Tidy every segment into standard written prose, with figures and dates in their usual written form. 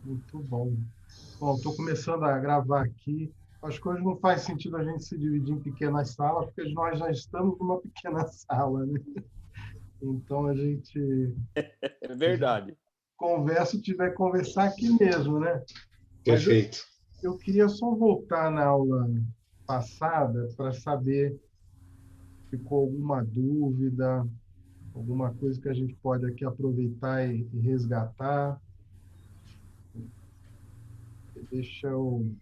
Muito bom. Bom, estou começando a gravar aqui. Acho que hoje não faz sentido a gente se dividir em pequenas salas, porque nós já estamos numa pequena sala, né? Então É a gente verdade. conversa, tiver que conversar aqui mesmo, né? Mas Perfeito. eu queria só voltar na aula passada para saber se ficou alguma dúvida, alguma coisa que a gente pode aqui aproveitar e resgatar. Deixa eu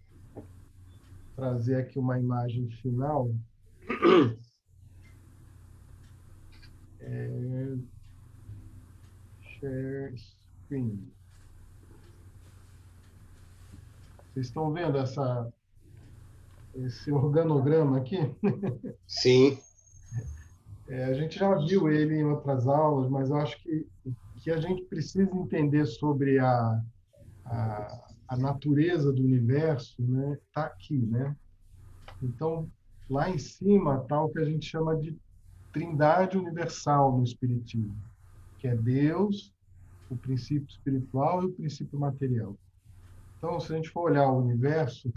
trazer aqui uma imagem final. Share screen. Vocês estão vendo esse organograma aqui? Sim, A gente já viu ele em outras aulas, mas eu acho que a gente precisa entender sobre a natureza do universo, né? Está aqui, né? Então, lá em cima está o que a gente chama de trindade universal no Espiritismo, que é Deus, o princípio espiritual e o princípio material. Então, se a gente for olhar o universo,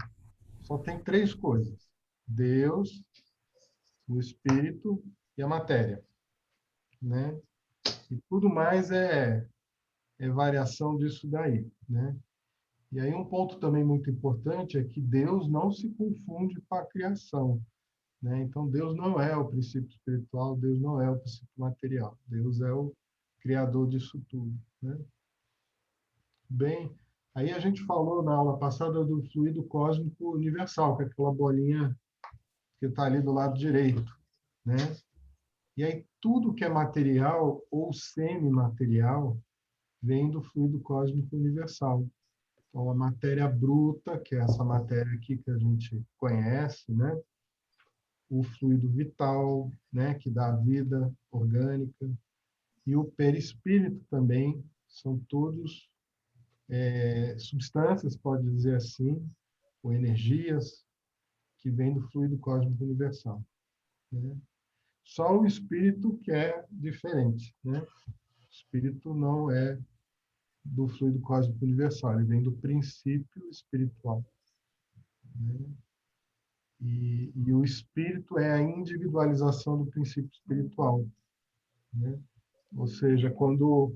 só tem três coisas: Deus, o espírito e a matéria, né? E tudo mais é variação disso daí, né? E aí um ponto também muito importante é que Deus não se confunde com a criação, né? Então Deus não é o princípio espiritual, Deus não é o princípio material, Deus é o criador disso tudo, né? Bem, aí a gente falou na aula passada do fluido cósmico universal, que é aquela bolinha que está ali do lado direito, né? E aí tudo que é material ou semimaterial vem do fluido cósmico universal. Então, a matéria bruta, que é essa matéria aqui que a gente conhece, né? O fluido vital, né? Que dá a vida orgânica, e o perispírito também, são todos substâncias, pode dizer assim, ou energias que vêm do fluido cósmico universal, né? Só o espírito que é diferente, né? O espírito não é do fluido cósmico universal, ele vem do princípio espiritual, né? E o espírito é a individualização do princípio espiritual, né? Ou seja, quando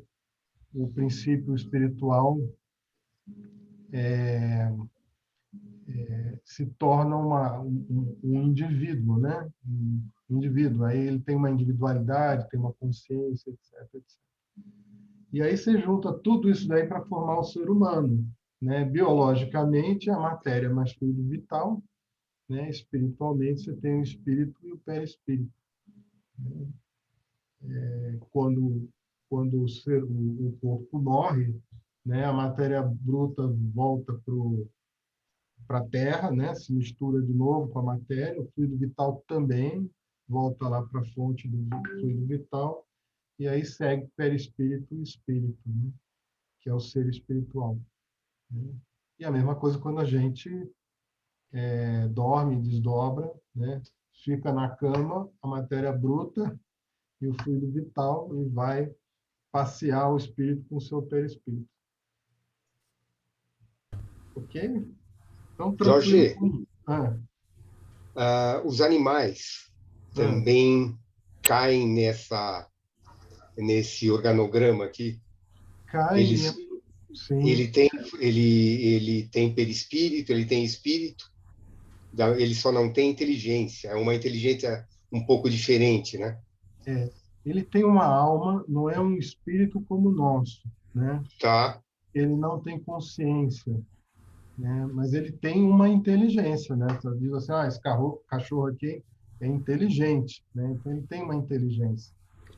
o princípio espiritual se torna um indivíduo, né? Um indivíduo, aí ele tem uma individualidade, tem uma consciência, etc, etc. E aí você junta tudo isso daí para formar o ser humano, né? Biologicamente, a matéria é mais fluido vital, né? Espiritualmente, você tem o espírito e o perispírito. Quando o corpo morre, né? A matéria bruta volta para a Terra, né? Se mistura de novo com a matéria, o fluido vital também volta lá para a fonte do fluido vital, e aí segue perispírito e espírito, né? Que é o ser espiritual, né? E a mesma coisa quando a gente dorme, desdobra, né? Fica na cama, a matéria bruta e o fluido vital, e vai passear o espírito com o seu perispírito. Ok? Então, tranquilo. Jorge, Ah, os animais ah. também caem nesse organograma aqui. Cai, Eles, sim. ele tem, ele tem perispírito, ele tem espírito, ele só não tem inteligência. É uma inteligência um pouco diferente, né? É, ele tem uma alma, não é um espírito como o nosso, né? Tá, Ele não tem consciência, né? Mas ele tem uma inteligência, né? Você diz assim, esse cachorro aqui é inteligente, né? Então ele tem uma inteligência.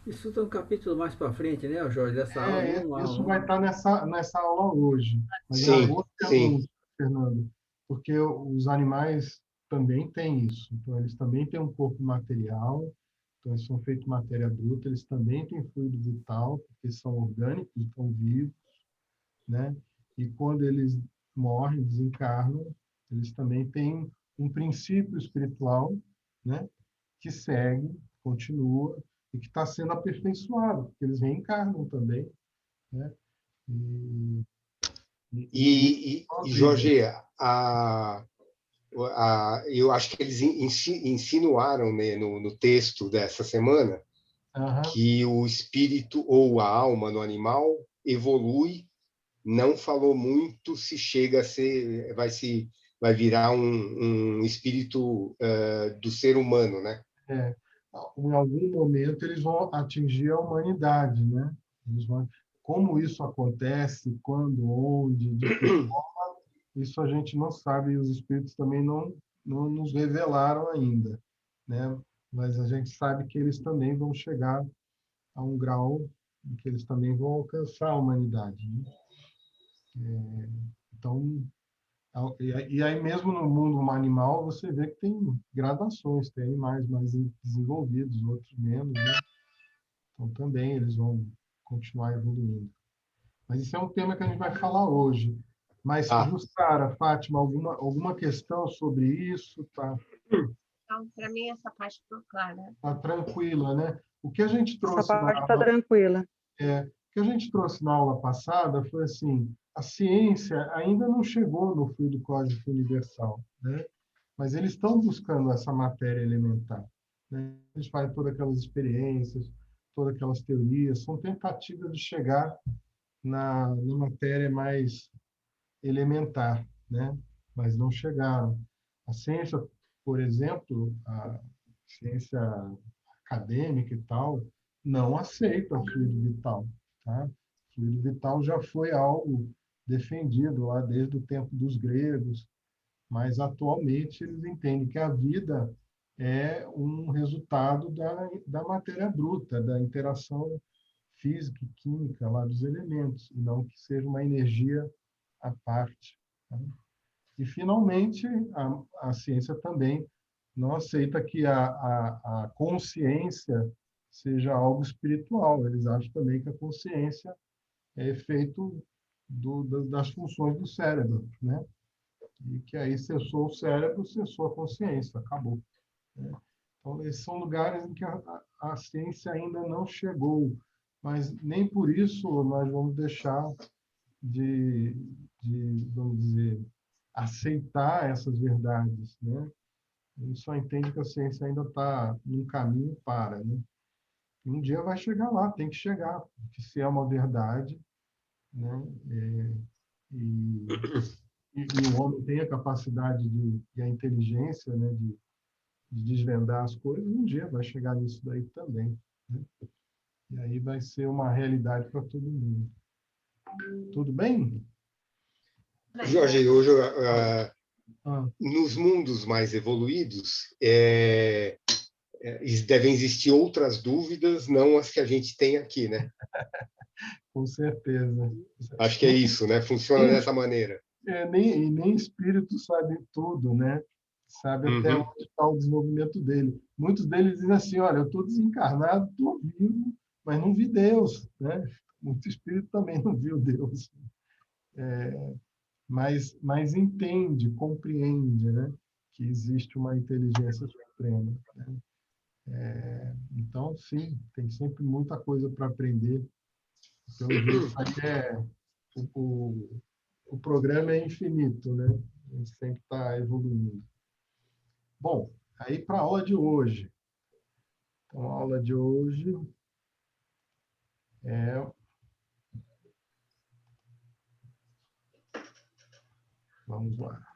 Isso tem um capítulo mais para frente, né, Jorge, dessa aula. Isso vai estar nessa aula hoje. Mas é uma sim, boa sim. pergunta, Fernando, porque os animais também têm isso. Então, eles também têm um corpo material, então eles são feitos de matéria bruta, eles também têm fluido vital, porque são orgânicos, estão vivos, né? E quando eles morrem, desencarnam, eles também têm um princípio espiritual, né? Que segue, continua e que está sendo aperfeiçoado, porque eles reencarnam também, né? E, Jorge, eu acho que eles insinuaram, né, no texto dessa semana que o espírito ou a alma no animal evolui. Não falou muito se chega a ser, vai virar um espírito do ser humano, né? Em algum momento eles vão atingir a humanidade, né? Como isso acontece, quando, onde, de que forma, isso a gente não sabe, e os espíritos também não nos revelaram ainda, né? Mas a gente sabe que eles também vão chegar a um grau em que eles também vão alcançar a humanidade, né? Então, e aí mesmo no mundo animal, você vê que tem gradações, tem animais mais desenvolvidos, outros menos, né? Então, também eles vão continuar evoluindo. Mas isso é um tema que a gente vai falar hoje. Mas, Jussara, Fátima, alguma questão sobre isso? Tá? Então, para mim, essa parte ficou clara. Tá tranquila, né? O que a gente trouxe Essa parte está tranquila. o que a gente trouxe na aula passada foi assim, a ciência ainda não chegou no fluido cósmico universal, né? Mas eles estão buscando essa matéria elementar, né? Eles fazem todas aquelas experiências, todas aquelas teorias, são tentativas de chegar na matéria mais elementar, né? Mas não chegaram. A ciência, por exemplo, a ciência acadêmica e tal, não aceita o fluido vital, tá? O fluido vital já foi algo defendido lá desde o tempo dos gregos, mas atualmente eles entendem que a vida é um resultado da matéria bruta, da interação física e química lá dos elementos, e não que seja uma energia à parte. Tá? E, finalmente, a ciência também não aceita que a consciência seja algo espiritual. Eles acham também que a consciência é efeito das funções do cérebro, né? E que aí cessou o cérebro, cessou a consciência, acabou. Né? Então, esses são lugares em que a ciência ainda não chegou, mas nem por isso nós vamos deixar vamos dizer, aceitar essas verdades, né? A gente só entende que a ciência ainda está num caminho para, né? Um dia vai chegar lá, tem que chegar, porque se é uma verdade, né? E, e o homem tem a capacidade e a inteligência, né? De desvendar as coisas, um dia vai chegar nisso daí também, né? E aí vai ser uma realidade para todo mundo. Tudo bem? Jorge, hoje, nos mundos mais evoluídos, devem existir outras dúvidas, não as que a gente tem aqui, né? Com certeza. Acho que é isso, né? Funciona dessa maneira. Nem espírito sabe tudo, né? Sabe até onde está o desenvolvimento dele. Muitos deles dizem assim, olha, eu estou desencarnado, estou vivo, mas não vi Deus, né? Muito espírito também não viu Deus. Mas entende, compreende, né? Que existe uma inteligência suprema, né? Então, sim, tem sempre muita coisa para aprender. Pelo jeito, o programa é infinito, né? A gente sempre está evoluindo. Bom, aí para a aula de hoje. Então, a aula de hoje é... Vamos lá.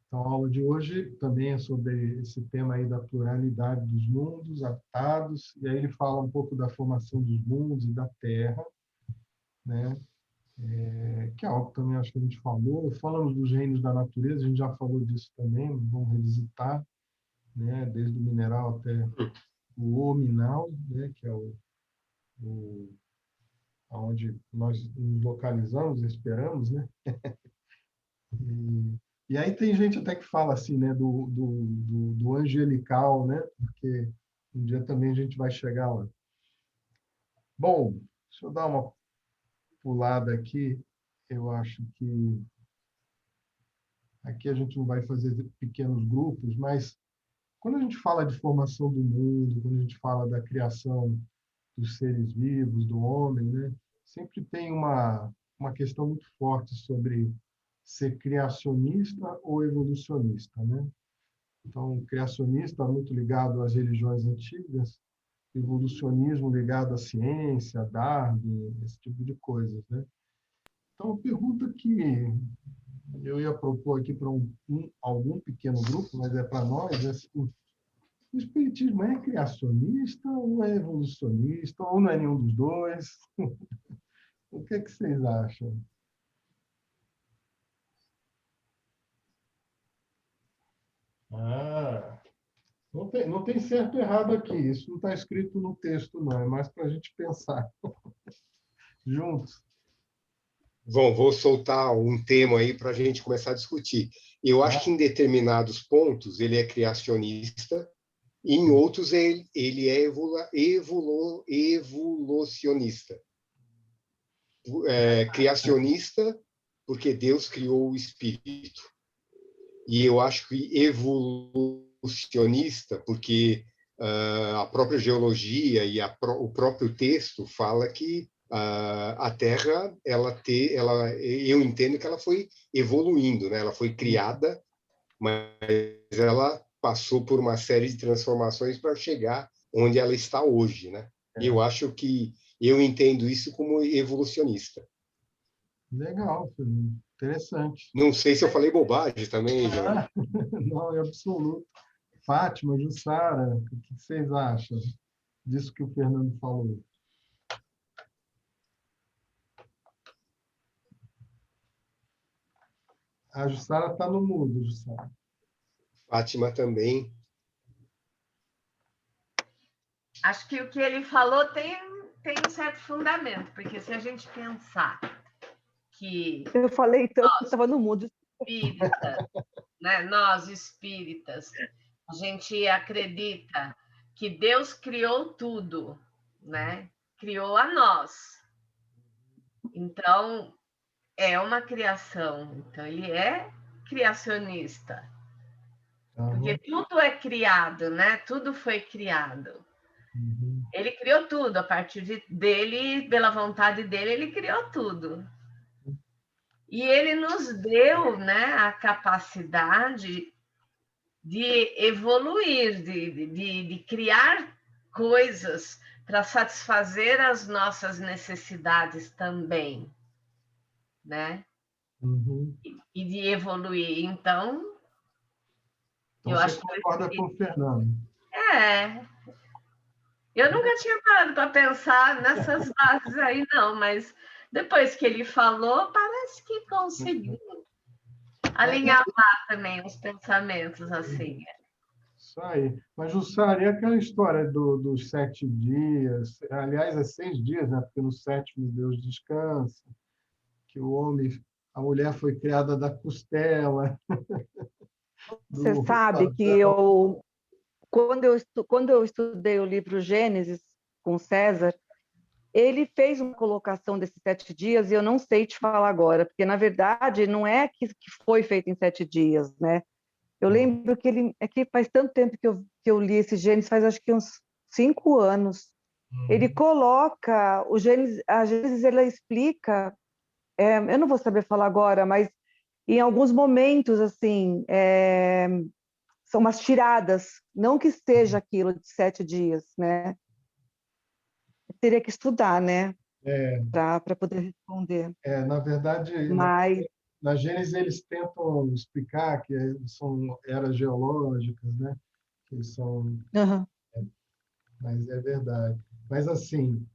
Então, a aula de hoje também é sobre esse tema aí da pluralidade dos mundos habitados, e aí ele fala um pouco da formação dos mundos e da Terra, né? Que é algo que também acho que a gente falou. Falamos dos reinos da natureza, a gente já falou disso também, vamos revisitar, né? Desde o mineral até o hominal, né? Que é onde nós nos localizamos, esperamos, né? E aí tem gente até que fala assim, né? Do angelical, né? Porque um dia também a gente vai chegar lá. Bom, deixa eu dar uma pulada aqui. Eu acho que aqui a gente não vai fazer pequenos grupos, mas quando a gente fala de formação do mundo, quando a gente fala da criação dos seres vivos, do homem, né? Sempre tem uma questão muito forte sobre ser criacionista ou evolucionista, né? Então, criacionista muito ligado às religiões antigas, evolucionismo ligado à ciência, Darwin, esse tipo de coisas, né? Então, a pergunta que eu ia propor aqui para algum pequeno grupo, mas é para nós, é assim, o espiritismo é criacionista ou é evolucionista, ou não é nenhum dos dois? O que é que vocês acham? Ah, não tem certo e errado aqui. Isso não está escrito no texto, não. É mais para a gente pensar juntos. Bom, vou soltar um tema aí para a gente começar a discutir. Eu acho que em determinados pontos ele é criacionista, e em outros ele é evolucionista. Criacionista, porque Deus criou o espírito. E eu acho que evolucionista, porque a própria geologia e o próprio texto fala que a Terra, eu entendo que ela foi evoluindo, né? Ela foi criada, mas ela passou por uma série de transformações para chegar onde ela está hoje, né? E eu acho que eu entendo isso como evolucionista. Legal, Fernando. Interessante. Não sei se eu falei bobagem também, Jorge. Não, é absoluto. Fátima, Jussara, o que vocês acham disso que o Fernando falou? A Jussara está no mudo, Jussara. Fátima também. Acho que o que ele falou tem um certo fundamento, porque se a gente pensar que eu falei tanto que estava no mudo. Espírita, né? Nós espíritas, a gente acredita que Deus criou tudo, né? Criou a nós. Então, é uma criação. Então, ele é criacionista. Porque tudo é criado, né? Tudo foi criado. Uhum. Ele criou tudo, a partir dele, pela vontade dele, ele criou tudo. E ele nos deu, né, a capacidade de evoluir, de criar coisas para satisfazer as nossas necessidades também, né? Uhum. E de evoluir. Então eu Você acho concorda que com o Fernando? eu nunca tinha parado para pensar nessas bases aí, não, mas depois que ele falou, parece que conseguiu alinhar também os pensamentos assim. Isso aí. Mas, Jussara, e aquela história dos 7 dias? Aliás, é 6 dias, né? Porque no sétimo Deus descansa, que a mulher foi criada da costela. Você sabe que quando eu estudei o livro Gênesis com César, ele fez uma colocação desses 7 dias e eu não sei te falar agora, porque na verdade não é que foi feito em 7 dias, né? Eu lembro que é que faz tanto tempo que eu li esse Gênesis, faz acho que uns 5 anos. Ele coloca o Gênesis, a Gênesis ela explica, eu não vou saber falar agora, mas em alguns momentos assim, são umas tiradas, não que seja aquilo de 7 dias, né? Eu teria que estudar, né? Para poder responder. Na verdade, Mas na Gênesis eles tentam explicar que são eras geológicas, né? Que são, mas é verdade. Mas assim,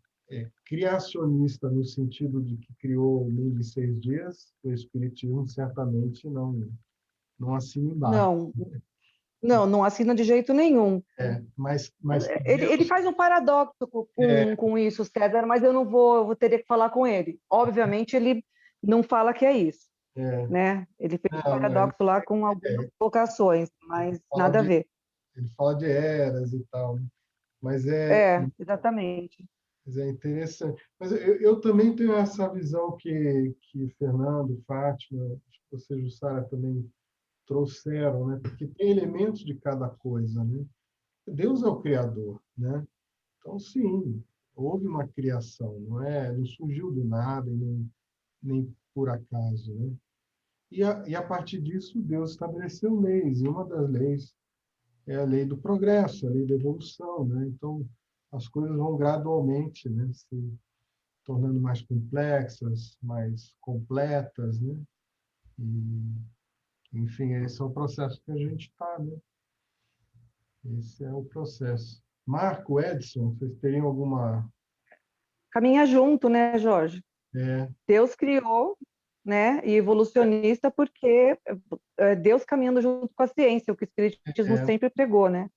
criacionista no sentido de que criou o mundo em 6 dias, o Espiritismo certamente não assina embaixo. não assina de jeito nenhum. Mas Ele faz um paradoxo com isso, César, mas eu vou ter que falar com ele. Obviamente, ele não fala que é isso. Né? Ele fez um paradoxo lá com algumas colocações, mas nada a ver. Ele fala de eras e tal, né? Mas exatamente. Mas é interessante. Mas eu também tenho essa visão que Fernando, Fátima, acho que você, Jussara, também trouxeram, né? Porque tem elementos de cada coisa, né? Deus é o Criador, né? Então, sim, houve uma criação, não surgiu do nada, nem por acaso, né? E a partir disso, Deus estabeleceu leis, e uma das leis é a lei do progresso, a lei da evolução, né? Então, as coisas vão gradualmente, né, se tornando mais complexas, mais completas, né? E, enfim, esse é o processo que a gente está, né? Esse é o processo. Marco, Edson, vocês teriam alguma... Caminha junto, né, Jorge? Deus criou, né, e evolucionista porque Deus caminhando junto com a ciência, o que o Espiritismo sempre pregou, né?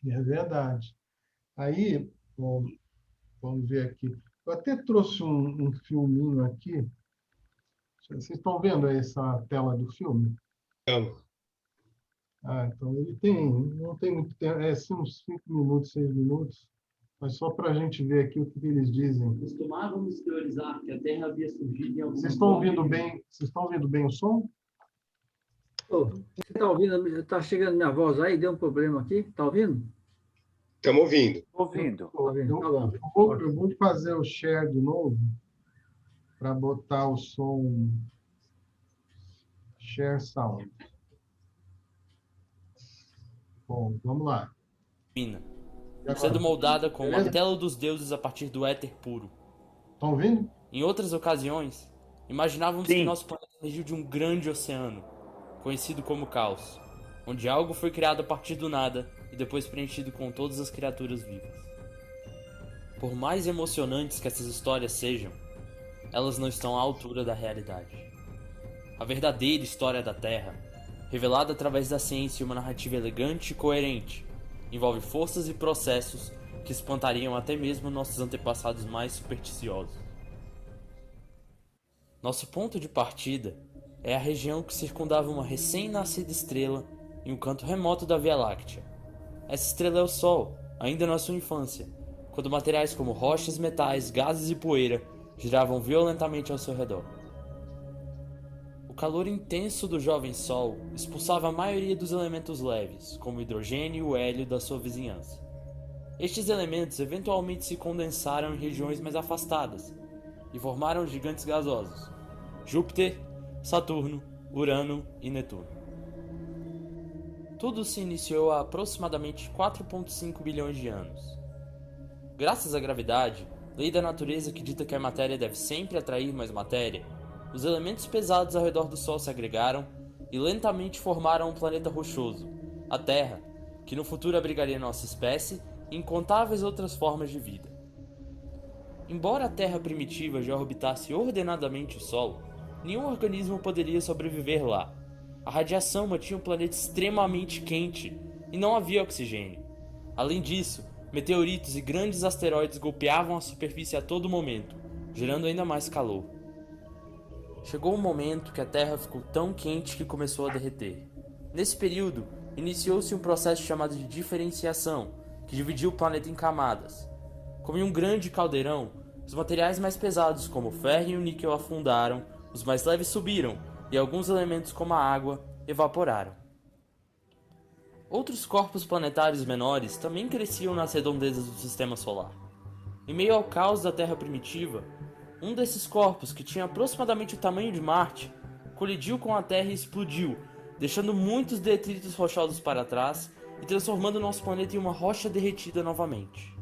É verdade. Aí, bom, vamos ver aqui. Eu até trouxe um filminho aqui. Vocês estão vendo essa tela do filme? Então, Então ele não tem muito tempo, assim, uns 5 minutos, 6 minutos, mas só para a gente ver aqui o que eles dizem. Costumávamos teorizar que a Terra havia surgido em algum Vocês estão ouvindo bem o som? Você está ouvindo? Está chegando minha voz aí? Deu um problema aqui? Está ouvindo? estamos ouvindo. Ouvindo. Tá bom. Eu vou fazer o share de novo para botar o som share sound. Bom, vamos lá. Sendo moldada com o martelo dos deuses a partir do éter puro. Estão ouvindo? Em outras ocasiões, imaginávamos que nosso planeta emergiu de um grande oceano, conhecido como Caos, onde algo foi criado a partir do nada e depois preenchido com todas as criaturas vivas. Por mais emocionantes que essas histórias sejam, elas não estão à altura da realidade. A verdadeira história da Terra, revelada através da ciência em uma narrativa elegante e coerente, envolve forças e processos que espantariam até mesmo nossos antepassados mais supersticiosos. Nosso ponto de partida é a região que circundava uma recém-nascida estrela em um canto remoto da Via Láctea. Essa estrela é o Sol, ainda na sua infância, quando materiais como rochas, metais, gases e poeira giravam violentamente ao seu redor. O calor intenso do jovem Sol expulsava a maioria dos elementos leves, como o hidrogênio e o hélio da sua vizinhança. Estes elementos eventualmente se condensaram em regiões mais afastadas e formaram gigantes gasosos: Júpiter, Saturno, Urano e Netuno. Tudo se iniciou há aproximadamente 4,5 bilhões de anos. Graças à gravidade, lei da natureza que dita que a matéria deve sempre atrair mais matéria, os elementos pesados ao redor do Sol se agregaram e lentamente formaram um planeta rochoso, a Terra, que no futuro abrigaria nossa espécie e incontáveis outras formas de vida. Embora a Terra primitiva já orbitasse ordenadamente o Sol, nenhum organismo poderia sobreviver lá. A radiação mantinha o planeta extremamente quente e não havia oxigênio. Além disso, meteoritos e grandes asteroides golpeavam a superfície a todo momento, gerando ainda mais calor. Chegou um momento que a Terra ficou tão quente que começou a derreter. Nesse período, iniciou-se um processo chamado de diferenciação, que dividiu o planeta em camadas. Como em um grande caldeirão, os materiais mais pesados como o ferro e o níquel afundaram, os mais leves subiram e alguns elementos como a água evaporaram. Outros corpos planetários menores também cresciam nas redondezas do sistema solar. Em meio ao caos da Terra primitiva, um desses corpos, que tinha aproximadamente o tamanho de Marte, colidiu com a Terra e explodiu, deixando muitos detritos rochosos para trás e transformando nosso planeta em uma rocha derretida novamente.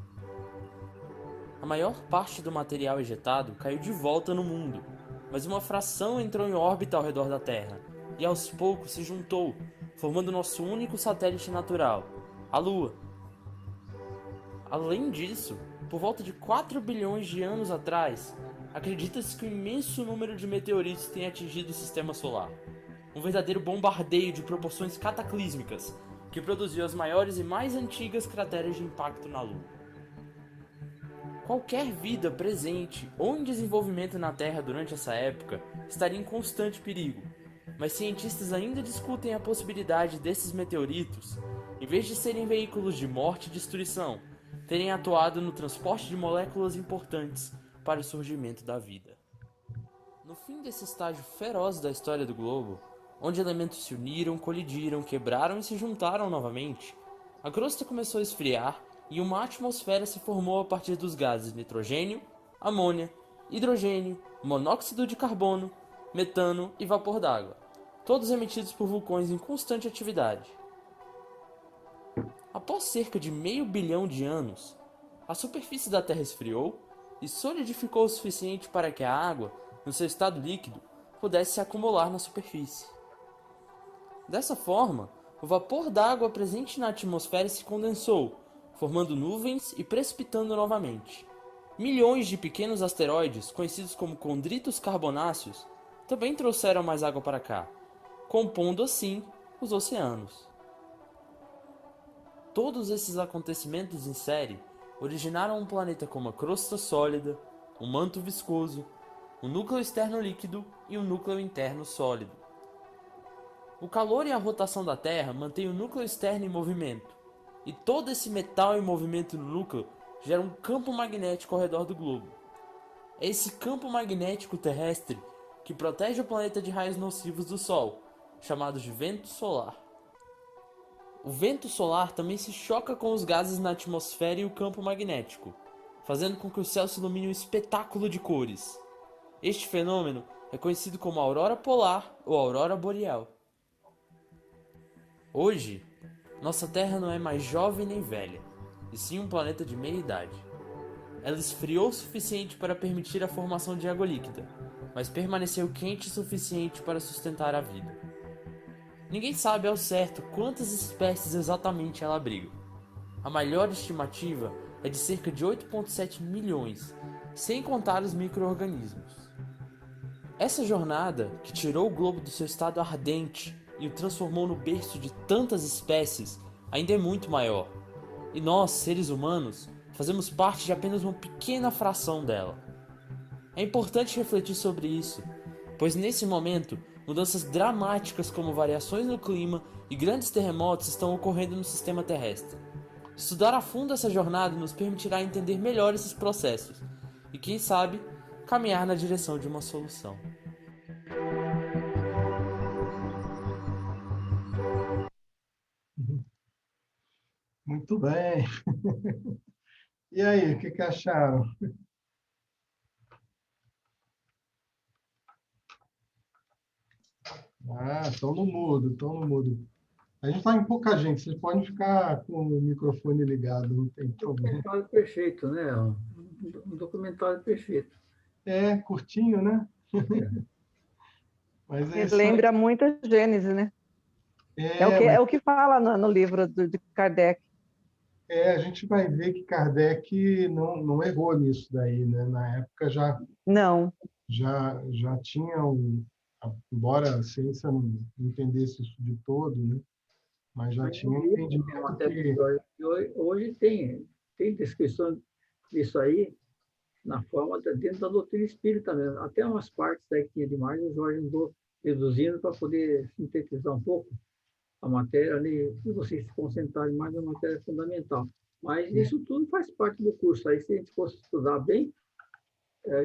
A maior parte do material ejetado caiu de volta no mundo, mas uma fração entrou em órbita ao redor da Terra e aos poucos se juntou, formando nosso único satélite natural, a Lua. Além disso, por volta de 4 bilhões de anos atrás, acredita-se que um imenso número de meteoritos tenha atingido o sistema solar. Um verdadeiro bombardeio de proporções cataclísmicas que produziu as maiores e mais antigas crateras de impacto na Lua. Qualquer vida presente ou em desenvolvimento na Terra durante essa época estaria em constante perigo, mas cientistas ainda discutem a possibilidade desses meteoritos, em vez de serem veículos de morte e destruição, terem atuado no transporte de moléculas importantes para o surgimento da vida. No fim desse estágio feroz da história do globo, onde elementos se uniram, colidiram, quebraram e se juntaram novamente, a crosta começou a esfriar e uma atmosfera se formou a partir dos gases nitrogênio, amônia, hidrogênio, monóxido de carbono, metano e vapor d'água, todos emitidos por vulcões em constante atividade. Após cerca de meio bilhão de anos, a superfície da Terra esfriou e solidificou o suficiente para que a água, no seu estado líquido, pudesse se acumular na superfície. Dessa forma, o vapor d'água presente na atmosfera se condensou, formando nuvens e precipitando novamente. Milhões de pequenos asteroides, conhecidos como condritos carbonáceos, também trouxeram mais água para cá, compondo assim os oceanos. Todos esses acontecimentos em série originaram um planeta com uma crosta sólida, um manto viscoso, um núcleo externo líquido e um núcleo interno sólido. O calor e a rotação da Terra mantêm o núcleo externo em movimento, e todo esse metal em movimento no núcleo gera um campo magnético ao redor do globo. É esse campo magnético terrestre que protege o planeta de raios nocivos do Sol, chamados de vento solar. O vento solar também se choca com os gases na atmosfera e o campo magnético, fazendo com que o céu se ilumine um espetáculo de cores. Este fenômeno é conhecido como aurora polar ou aurora boreal. Hoje, nossa Terra não é mais jovem nem velha, e sim um planeta de meia idade. Ela esfriou o suficiente para permitir a formação de água líquida, mas permaneceu quente o suficiente para sustentar a vida. Ninguém sabe ao certo quantas espécies exatamente ela abriga. A maior estimativa é de cerca de 8,7 milhões, sem contar os micro-organismos. Essa jornada, que tirou o globo do seu estado ardente e o transformou no berço de tantas espécies, ainda é muito maior. E nós, seres humanos, fazemos parte de apenas uma pequena fração dela. É importante refletir sobre isso, pois nesse momento, mudanças dramáticas como variações no clima e grandes terremotos estão ocorrendo no sistema terrestre. Estudar a fundo essa jornada nos permitirá entender melhor esses processos e, quem sabe, caminhar na direção de uma solução. Muito bem. E aí, o que acharam? Estão no mudo, estão no mudo. A gente está em pouca gente, vocês podem ficar com o microfone ligado, não tem problema. Um documentário perfeito, né? Um documentário perfeito. É, curtinho, né? Mas lembra muito a Gênesis, né? É o que fala no livro de Kardec. A gente vai ver que Kardec não errou nisso daí, né? Na época já tinha embora a ciência não entendesse isso de todo, né? Mas já tinha entendimento que... Hoje tem descrição disso aí na forma dentro da doutrina espírita mesmo. Até umas partes aí que tinha demais, o Jorge andou reduzindo para poder sintetizar um pouco a matéria ali, e vocês se concentrarem mais na matéria fundamental. Mas isso tudo faz parte do curso. Aí, se a gente fosse estudar bem,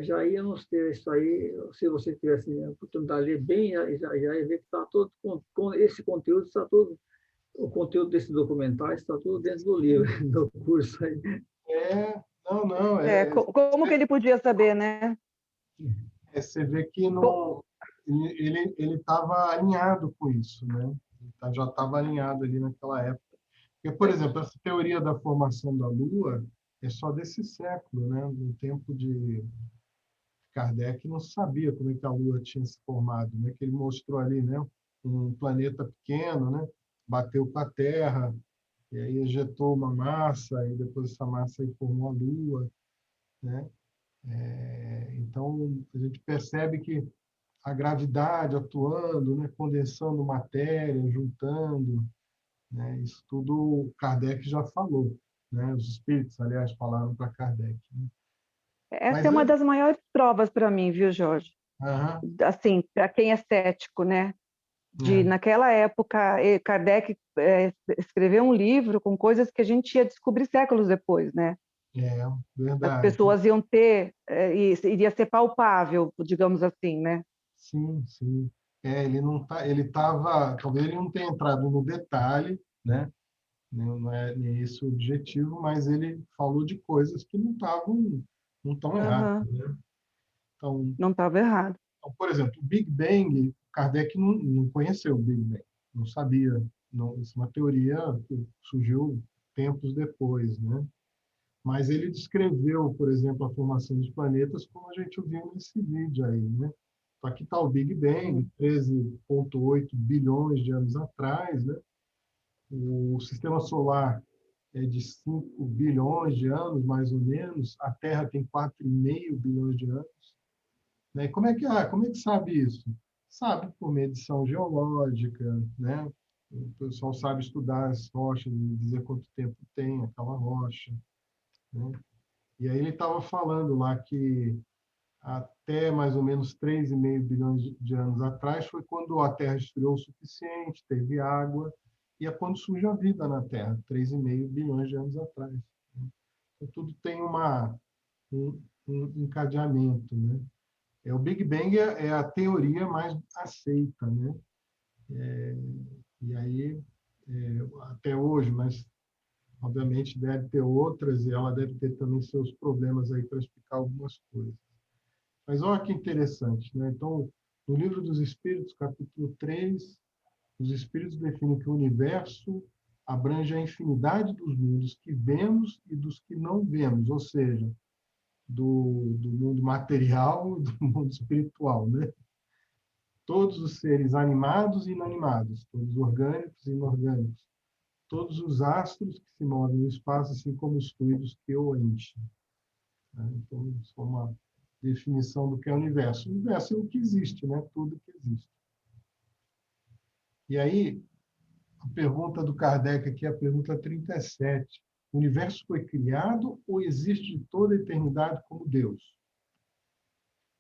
já íamos ter isso aí. Se você tivesse a oportunidade de ler bem, já ia ver que está todo, com esse conteúdo, está todo, o conteúdo desse documentário está tudo dentro do livro, do curso aí. Como que ele podia saber, né? Você vê que ele estava alinhado com isso, né? Já estava alinhado ali naquela época. Porque, por exemplo, essa teoria da formação da Lua é só desse século, né? No tempo de Kardec não sabia como é que a Lua tinha se formado, né? Que ele mostrou ali, né? Um planeta pequeno, né? Bateu com a Terra, e aí ejetou uma massa, e depois essa massa aí formou a Lua, né? Então, a gente percebe que a gravidade atuando, né? Condensando matéria, juntando, né? Isso tudo Kardec já falou, né? Os espíritos, aliás, falaram para Kardec, né? Essa é uma das maiores provas para mim, viu, Jorge? Assim, para quem é cético, né? Naquela época, Kardec escreveu um livro com coisas que a gente ia descobrir séculos depois, né? Verdade. As pessoas iam ter, iria ser palpável, digamos assim, né? Sim, sim. Ele estava, talvez ele não tenha entrado no detalhe, né? né? Não é nem esse o objetivo, mas ele falou de coisas que não tão erradas, né? Então, não estava errado. então, por exemplo, o Big Bang, Kardec não conheceu o Big Bang, não sabia. Não, isso é uma teoria que surgiu tempos depois, né? Mas ele descreveu, por exemplo, a formação dos planetas como a gente viu nesse vídeo aí, né? Então, aqui está o Big Bang, 13,8 bilhões de anos atrás, né? O sistema solar é de 5 bilhões de anos, mais ou menos. A Terra tem 4,5 bilhões de anos. Né? Como é que sabe isso? Sabe por medição geológica, né? O pessoal sabe estudar as rochas e dizer quanto tempo tem aquela rocha, né? E aí ele estava falando lá que até mais ou menos 3,5 bilhões de anos atrás foi quando a Terra esfriou o suficiente, teve água, e é quando surge a vida na Terra, 3,5 bilhões de anos atrás. Então, tudo tem um encadeamento, né? O Big Bang é a teoria mais aceita, né? E aí, até hoje, mas obviamente deve ter outras e ela deve ter também seus problemas aí para explicar algumas coisas. Mas olha que interessante, né? Então, no Livro dos Espíritos, capítulo 3, os Espíritos definem que o universo abrange a infinidade dos mundos que vemos e dos que não vemos, ou seja, do mundo material e do mundo espiritual, né? Todos os seres animados e inanimados, todos orgânicos e inorgânicos, todos os astros que se movem no espaço, assim como os fluidos que o enchem. Então, isso é uma definição do que é o universo. O universo é o que existe, né? Tudo que existe. E aí, a pergunta do Kardec aqui é a pergunta 37. O universo foi criado ou existe de toda a eternidade como Deus?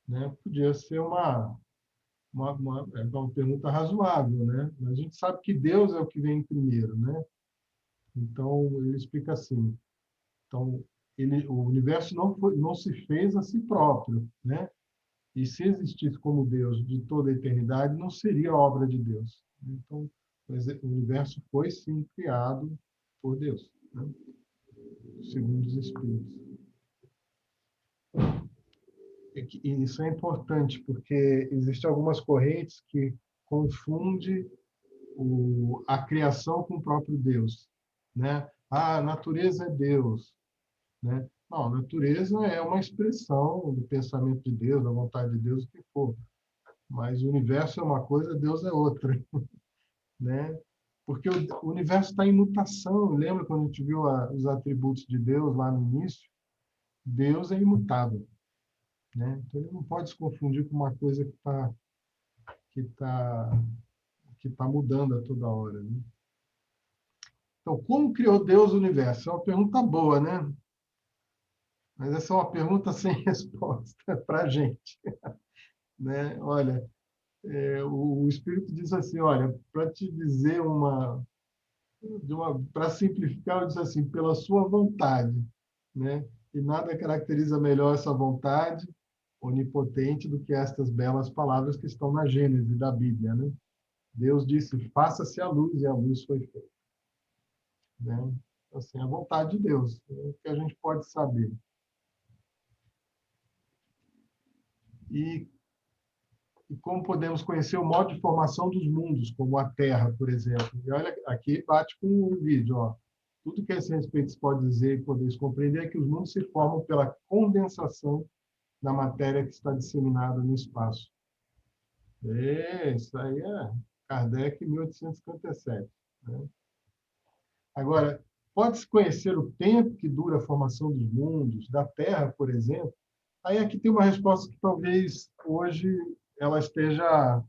Né? Podia ser uma pergunta razoável, né? Mas a gente sabe que Deus é o que vem primeiro, né? Então, ele explica assim. Então, o universo não se fez a si próprio, né? E se existisse como Deus de toda a eternidade, não seria obra de Deus. Então, o universo foi, sim, criado por Deus, né? Segundo os Espíritos. E isso é importante, porque existem algumas correntes que confundem a criação com o próprio Deus, né? A natureza é Deus, né? Não, a natureza é uma expressão do pensamento de Deus, da vontade de Deus, o que for. Mas o universo é uma coisa, Deus é outra, né? Porque o universo está em mutação. Lembra quando a gente viu os atributos de Deus lá no início? Deus é imutável, né? Então ele não pode se confundir com uma coisa que tá, que tá mudando a toda hora, né? Então, como criou Deus o universo? É uma pergunta boa, né? Mas essa é uma pergunta sem resposta para a gente, né? Olha, o Espírito diz assim, olha, para te dizer para simplificar, eu disse assim, pela sua vontade, né? E nada caracteriza melhor essa vontade onipotente do que estas belas palavras que estão na Gênese da Bíblia, né? Deus disse, faça-se a luz, e a luz foi feita, né? Assim, a vontade de Deus, é o que a gente pode saber. E como podemos conhecer o modo de formação dos mundos, como a Terra, por exemplo. E olha, aqui bate com o vídeo, ó. Tudo que a esse respeito se pode dizer e podeis compreender é que os mundos se formam pela condensação da matéria que está disseminada no espaço. Isso aí é Kardec, 1857. Né? Agora, pode-se conhecer o tempo que dura a formação dos mundos, da Terra, por exemplo? Aí aqui tem uma resposta que talvez hoje ela esteja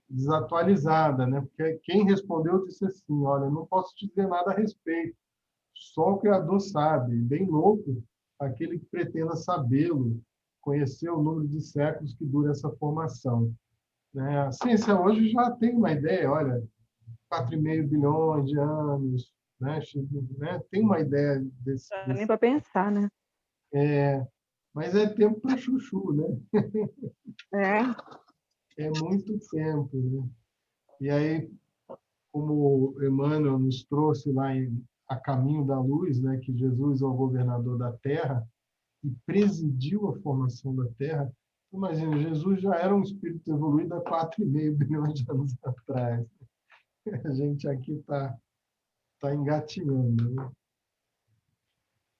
desatualizada, né? Porque quem respondeu disse assim, olha, não posso te dizer nada a respeito, só o Criador sabe. Bem louco aquele que pretenda sabê-lo, conhecer o número de séculos que dura essa formação. Né? A ciência hoje já tem uma ideia, olha, 4,5 bilhões de anos, né? Tem uma ideia desse... Não dá nem para pensar, né? Mas é tempo para chuchu, né? É. É muito tempo, né? E aí, como Emmanuel nos trouxe lá em A Caminho da Luz, né, que Jesus é o governador da Terra e presidiu a formação da Terra. Imagina, Jesus já era um espírito evoluído há 4,5 bilhões de anos atrás. A gente aqui está engatinhando, né?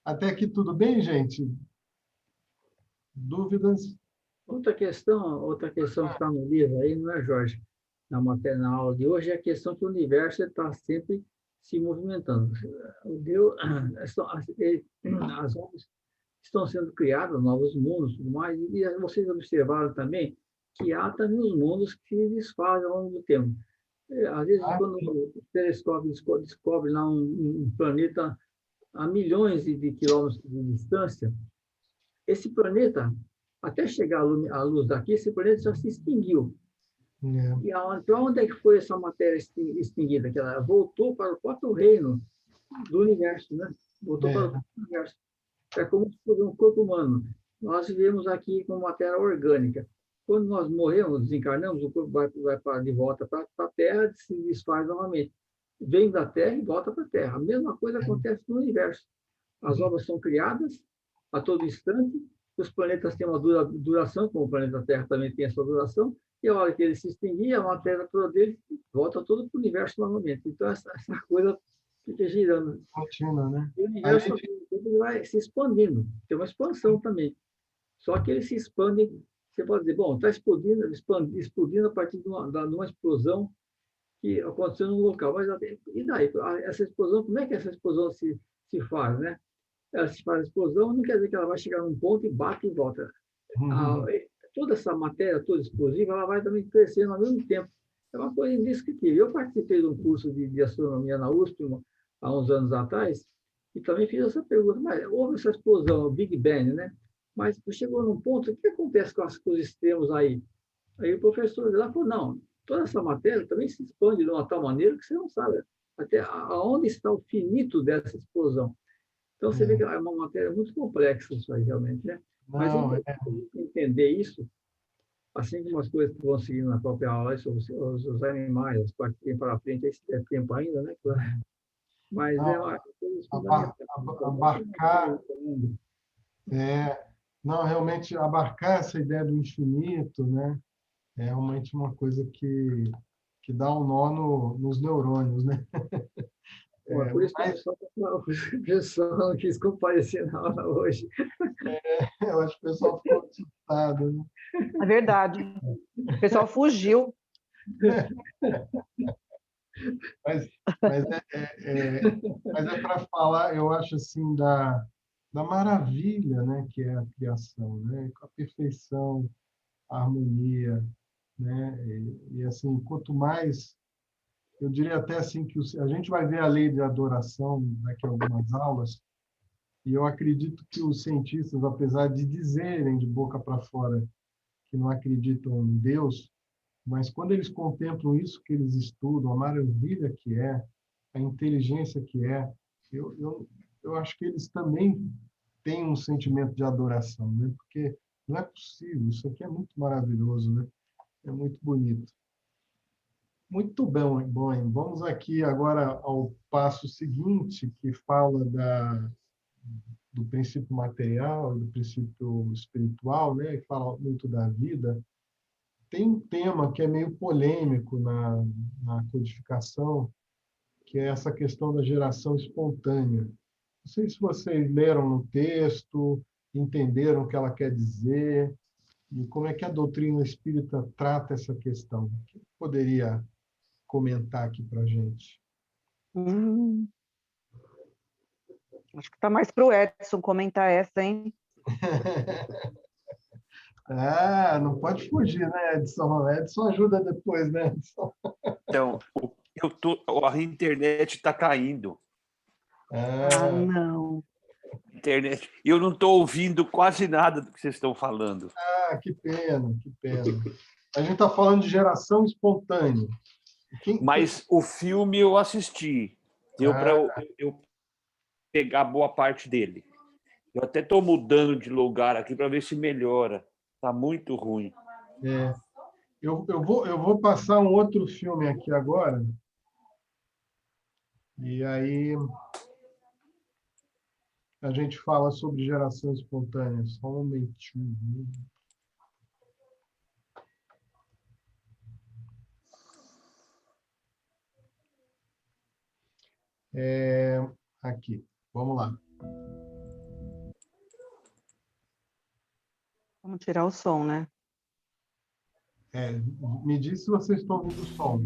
Até aqui tudo bem, gente? Dúvidas? Outra questão que está no livro aí, não é, Jorge? Na aula de hoje, é a questão que o universo está sempre se movimentando. Deus, as obras estão sendo criadas, novos mundos, tudo mais, e vocês observaram também que há também os mundos que se desfazem ao longo do tempo. Às vezes, quando o telescópio descobre lá um planeta a milhões de quilômetros de distância, esse planeta, até chegar à luz daqui, esse planeta já se extinguiu. E para onde é que foi essa matéria extinguida? Que ela voltou para o próprio reino do universo, né? Voltou para o próprio universo. É como se fosse um corpo humano. Nós vivemos aqui com matéria orgânica. Quando nós morremos, desencarnamos, o corpo vai de volta para a Terra, se desfaz novamente. Vem da Terra e volta para a Terra. A mesma coisa acontece no universo. As obras são criadas a todo instante, os planetas têm uma duração, como o planeta Terra também tem a sua duração, e a hora que ele se extinguir, a matéria toda dele volta todo para o universo novamente. Então, essa coisa fica girando. Contínua, né? E o universo ele vai se expandindo. Tem uma expansão também. Só que ele se expande, você pode dizer, bom, está explodindo a partir de uma explosão que aconteceu no local. Mas e daí? Essa explosão, como é que essa explosão se faz, né? Ela se faz a explosão, não quer dizer que ela vai chegar num ponto e bate e volta. Toda essa matéria, toda explosiva, ela vai também crescendo ao mesmo tempo. É uma coisa indescritível. Eu participei de um curso de astronomia na USP há uns anos atrás e também fiz essa pergunta. Mas houve essa explosão, o Big Bang, né? Mas chegou num ponto, o que acontece com os extremos aí? Aí o professor lá falou, não, toda essa matéria também se expande de uma tal maneira que você não sabe até aonde está o finito dessa explosão. Então, você vê que é uma matéria muito complexa isso aí, realmente, né? Mas entender isso, assim como as coisas que vão seguindo na própria aula, sobre os animais, as partes que tem para frente, aí se der tempo ainda, né? Mas não, é uma coisa abarcar... não, realmente, abarcar essa ideia do infinito, né? É realmente uma coisa que dá um nó nos neurônios, né? Por isso que o pessoal não quis comparecer na aula hoje. Eu acho que o pessoal ficou assustado, né? É verdade. O pessoal fugiu. Mas é para falar, eu acho, assim, da maravilha, né, que é a criação, né? Com a perfeição, a harmonia, né? E assim, quanto mais... Eu diria até assim que a gente vai ver a lei de adoração daqui a algumas aulas, e eu acredito que os cientistas, apesar de dizerem de boca para fora que não acreditam em Deus, mas quando eles contemplam isso que eles estudam, a maravilha que é, a inteligência que é, eu acho que eles também têm um sentimento de adoração, né? Porque não é possível, isso aqui é muito maravilhoso, né? É muito bonito. Muito bem, bom. Vamos aqui agora ao passo seguinte, que fala do princípio material, do princípio espiritual, né? E fala muito da vida. Tem um tema que é meio polêmico na codificação, que é essa questão da geração espontânea. Não sei se vocês leram no texto, entenderam o que ela quer dizer, e como é que a doutrina espírita trata essa questão. O que poderia comentar aqui para a gente? Acho que está mais para o Edson comentar essa, hein? Não pode fugir, né, Edson? Edson ajuda depois, né, Edson? Então, a internet está caindo. Não. Internet. Eu não estou ouvindo quase nada do que vocês estão falando. Que pena, que pena. A gente está falando de geração espontânea. Mas o filme eu assisti. Deu para eu pegar boa parte dele. Eu até estou mudando de lugar aqui para ver se melhora. Está muito ruim. Eu vou passar um outro filme aqui agora, E aí a gente fala sobre geração espontânea. Só um momentinho. Aqui, vamos lá. Vamos tirar o som, né? Me diz se vocês estão ouvindo o som.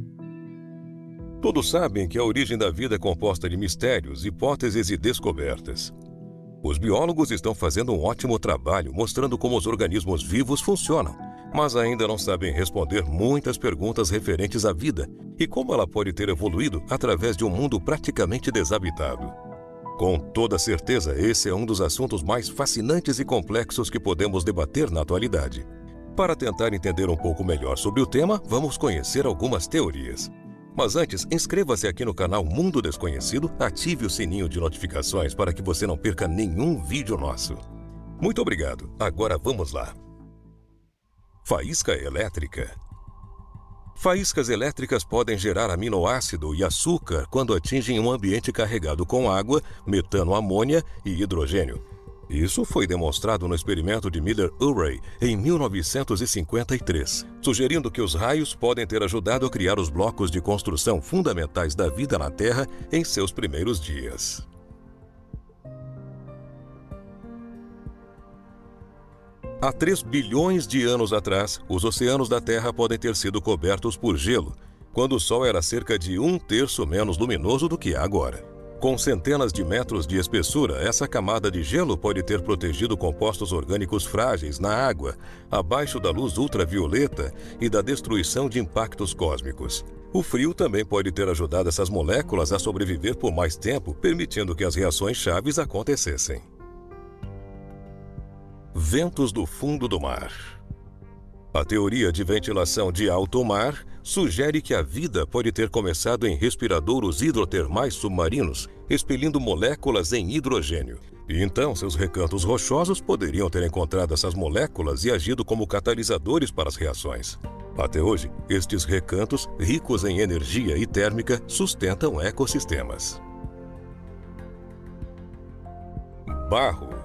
Todos sabem que a origem da vida é composta de mistérios, hipóteses e descobertas. Os biólogos estão fazendo um ótimo trabalho mostrando como os organismos vivos funcionam, mas ainda não sabem responder muitas perguntas referentes à vida e como ela pode ter evoluído através de um mundo praticamente desabitado. Com toda certeza, esse é um dos assuntos mais fascinantes e complexos que podemos debater na atualidade. Para tentar entender um pouco melhor sobre o tema, vamos conhecer algumas teorias. Mas antes, inscreva-se aqui no canal Mundo Desconhecido, ative o sininho de notificações para que você não perca nenhum vídeo nosso. Muito obrigado. Agora vamos lá. Faísca elétrica. Faíscas elétricas podem gerar aminoácido e açúcar quando atingem um ambiente carregado com água, metano, amônia e hidrogênio. Isso foi demonstrado no experimento de Miller-Urey em 1953, sugerindo que os raios podem ter ajudado a criar os blocos de construção fundamentais da vida na Terra em seus primeiros dias. Há 3 bilhões de anos atrás, os oceanos da Terra podem ter sido cobertos por gelo, quando o Sol era cerca de 1/3 menos luminoso do que é agora. Com centenas de metros de espessura, essa camada de gelo pode ter protegido compostos orgânicos frágeis na água, abaixo da luz ultravioleta e da destruição de impactos cósmicos. O frio também pode ter ajudado essas moléculas a sobreviver por mais tempo, permitindo que as reações chaves acontecessem. Ventos do fundo do mar. A teoria de ventilação de alto mar sugere que a vida pode ter começado em respiradouros hidrotermais submarinos, expelindo moléculas em hidrogênio. E então seus recantos rochosos poderiam ter encontrado essas moléculas e agido como catalisadores para as reações. Até hoje, estes recantos, ricos em energia e térmica, sustentam ecossistemas. Barro.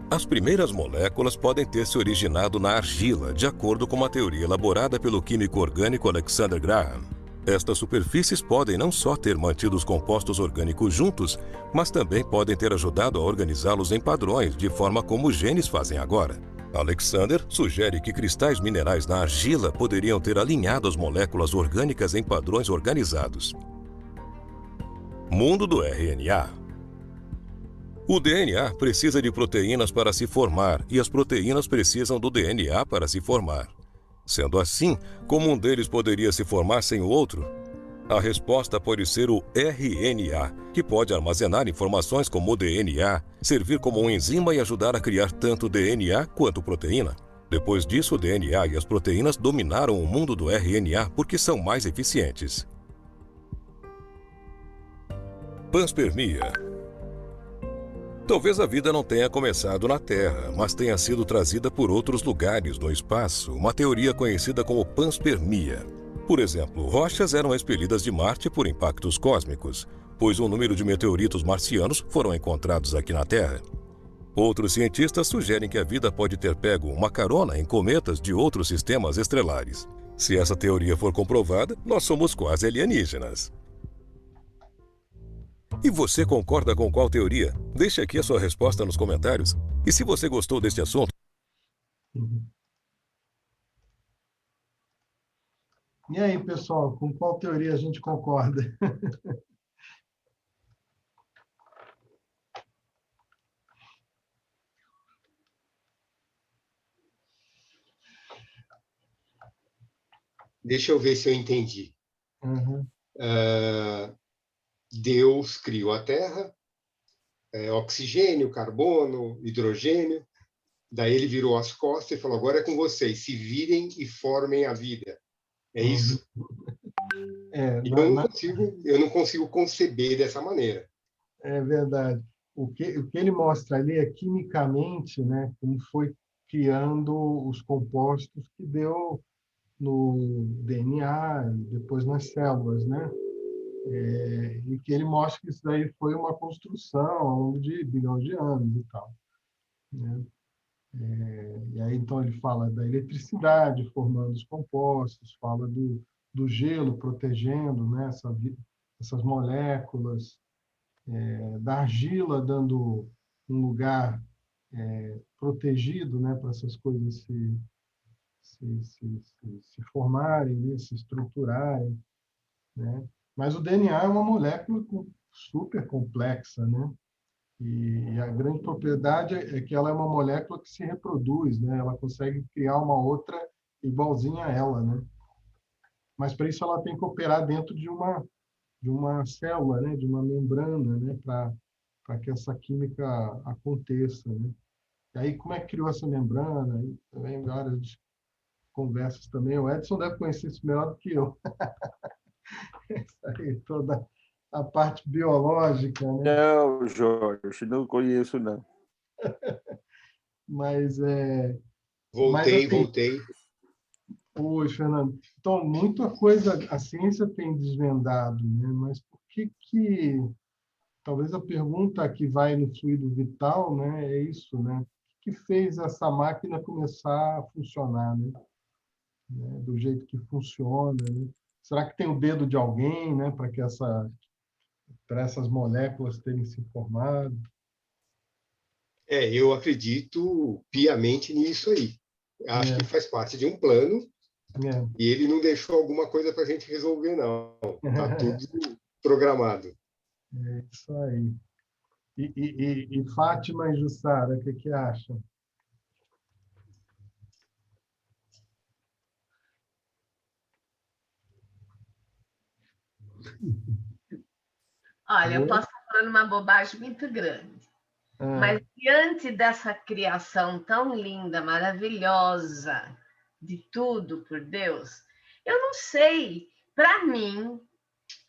As primeiras moléculas podem ter se originado na argila, de acordo com uma teoria elaborada pelo químico orgânico Alexander Graham. Estas superfícies podem não só ter mantido os compostos orgânicos juntos, mas também podem ter ajudado a organizá-los em padrões, de forma como os genes fazem agora. Alexander sugere que cristais minerais na argila poderiam ter alinhado as moléculas orgânicas em padrões organizados. Mundo do RNA. O DNA precisa de proteínas para se formar e as proteínas precisam do DNA para se formar. Sendo assim, como um deles poderia se formar sem o outro? A resposta pode ser o RNA, que pode armazenar informações como o DNA, servir como um enzima e ajudar a criar tanto DNA quanto proteína. Depois disso, o DNA e as proteínas dominaram o mundo do RNA porque são mais eficientes. Panspermia. Talvez a vida não tenha começado na Terra, mas tenha sido trazida por outros lugares no espaço, uma teoria conhecida como panspermia. Por exemplo, rochas eram expelidas de Marte por impactos cósmicos, pois um número de meteoritos marcianos foram encontrados aqui na Terra. Outros cientistas sugerem que a vida pode ter pego uma carona em cometas de outros sistemas estelares. Se essa teoria for comprovada, nós somos quase alienígenas. E você concorda com qual teoria? Deixe aqui a sua resposta nos comentários. E se você gostou deste assunto... E aí, pessoal, com qual teoria a gente concorda? Deixa eu ver se eu entendi. Uhum. Deus criou a Terra, oxigênio, carbono, hidrogênio. Daí ele virou as costas e falou: agora é com vocês, se virem e formem a vida. É isso? Eu não consigo conceber dessa maneira. É verdade. O que ele mostra ali é quimicamente, né, como foi criando os compostos que deu no DNA e depois nas células, né? e que ele mostra que isso daí foi uma construção ao longo de bilhões de anos e tal, né? E aí, então, ele fala da eletricidade formando os compostos, fala do gelo protegendo, né, essas moléculas, da argila dando um lugar protegido, né, para essas coisas se formarem, né, se estruturarem, né? Mas o DNA é uma molécula super complexa, né? E a grande propriedade é que ela é uma molécula que se reproduz, né? Ela consegue criar uma outra igualzinha a ela, né? Mas para isso ela tem que operar dentro de uma célula, né? De uma membrana, né? Para que essa química aconteça, né? E aí como é que criou essa membrana? Aí também várias conversas também. O Edson deve conhecer isso melhor do que eu. Aí, toda a parte biológica, né? Não, Jorge, não conheço, não. Mas Voltei. Oi, Fernando. Então, muita coisa a ciência tem desvendado, né? Mas por que talvez a pergunta que vai no fluido vital, né, é isso, né? O que fez essa máquina começar a funcionar, né? Do jeito que funciona, né? Será que tem o dedo de alguém, né, para essas moléculas terem se formado? Eu acredito piamente nisso aí. Acho que faz parte de um plano e ele não deixou alguma coisa para a gente resolver, não. Está tudo programado. É isso aí. E Fátima e Jussara, o que acham? Olha, eu posso estar falando uma bobagem muito grande, mas diante dessa criação tão linda, maravilhosa, de tudo por Deus, eu não sei, para mim,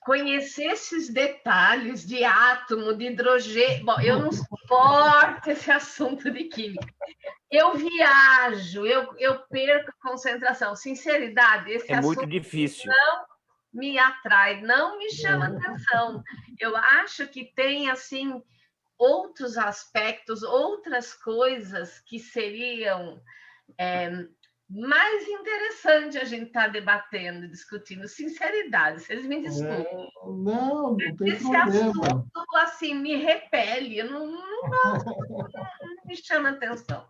conhecer esses detalhes de átomo, de hidrogênio. Bom, eu não suporto esse assunto de química. Eu viajo, eu perco a concentração. Sinceridade, esse assunto muito difícil. Não me atrai, não me chama atenção. Eu acho que tem, assim, outros aspectos, outras coisas que seriam mais interessante a gente estar debatendo, discutindo. Sinceridade, vocês me desculpem. Não tem Esse problema. assunto, assim, me repele, eu não gosto, não me chama atenção.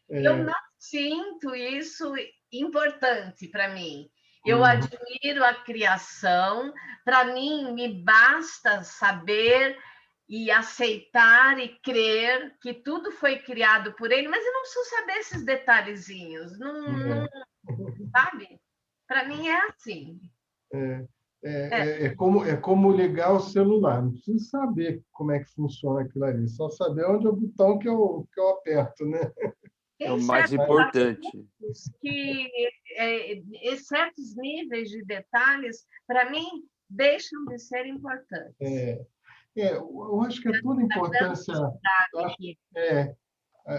Eu não sinto isso importante para mim. Eu admiro a criação, para mim, me basta saber e aceitar e crer que tudo foi criado por ele, mas eu não preciso saber esses detalhezinhos, não sabe? Para mim é assim. É como ligar o celular, não precisa saber como é que funciona aquilo ali, só saber onde é o botão que eu aperto, né? É o mais importante. Que certos níveis de detalhes, para mim, deixam de ser importantes. Eu acho que é toda importância.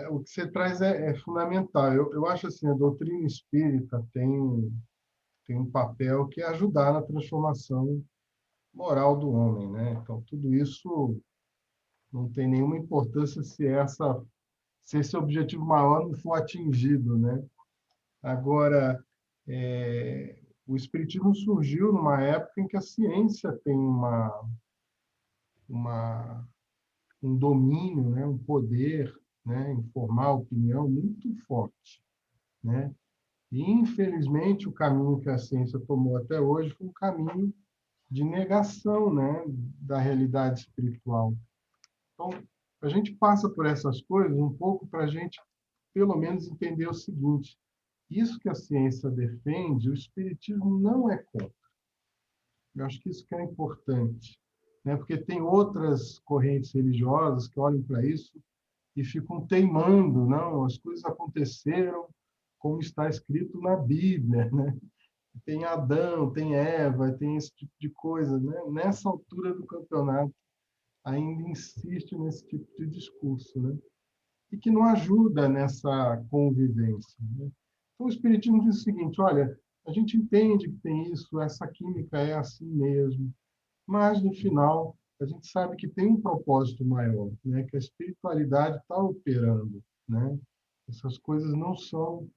O que você traz é fundamental. Eu acho assim, a doutrina espírita tem um papel que é ajudar na transformação moral do homem, né? Então, tudo isso não tem nenhuma importância se esse objetivo maior não for atingido, né? Agora, o espiritismo surgiu numa época em que a ciência tem um domínio, né? Um poder, né? Em formar a opinião muito forte, né? E, infelizmente, o caminho que a ciência tomou até hoje foi um caminho de negação, né? Da realidade espiritual. Então, a gente passa por essas coisas um pouco para a gente, pelo menos, entender o seguinte: isso que a ciência defende, o espiritismo não é contra. Eu acho que isso que é importante, né? Porque tem outras correntes religiosas que olham para isso e ficam teimando, não, as coisas aconteceram como está escrito na Bíblia, né? Tem Adão, tem Eva, tem esse tipo de coisa, né? Nessa altura do campeonato, ainda insiste nesse tipo de discurso, né? E que não ajuda nessa convivência, né? Então, o Espiritismo diz o seguinte: olha, a gente entende que tem isso, essa química é assim mesmo, mas, no final, a gente sabe que tem um propósito maior, né? Que a espiritualidade está operando, né? Essas coisas não são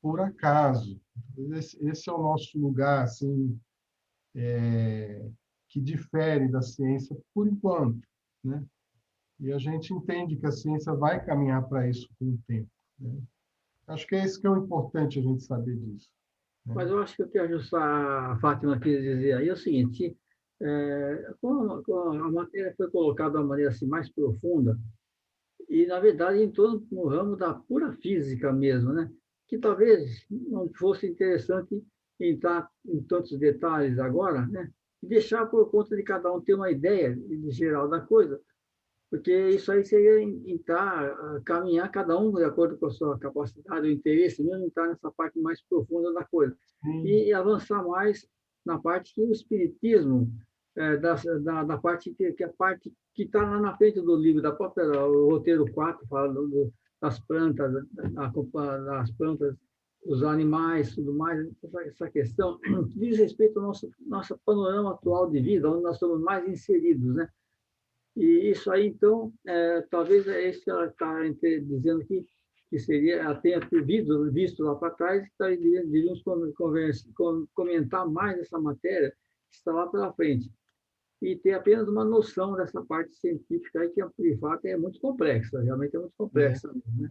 por acaso. Esse é o nosso lugar, assim, que difere da ciência por enquanto, né? E a gente entende que a ciência vai caminhar para isso com o tempo, né? Acho que é isso que é o importante a gente saber disso, né? Mas eu acho que o que a Fátima quis dizer aí é o seguinte, como a matéria foi colocada de uma maneira assim, mais profunda, e, na verdade, entrou no ramo da pura física mesmo, né? Que talvez não fosse interessante entrar em tantos detalhes agora, né? E deixar por conta de cada um ter uma ideia de geral da coisa, porque isso aí seria entrar, caminhar cada um de acordo com a sua capacidade, o interesse, mesmo entrar nessa parte mais profunda da coisa. E avançar mais na parte que o espiritismo, da parte que a parte que está lá na frente do livro, da própria, o roteiro 4, fala das plantas, das plantas, dos animais, tudo mais, essa questão diz respeito ao nosso panorama atual de vida, onde nós estamos mais inseridos, né? E isso aí, então, talvez é isso que ela está dizendo que seria, ela tenha visto lá para trás, que deveríamos comentar mais essa matéria que está lá pela frente. E ter apenas uma noção dessa parte científica aí, que, de fato, é muito complexa, realmente é muito complexa, né?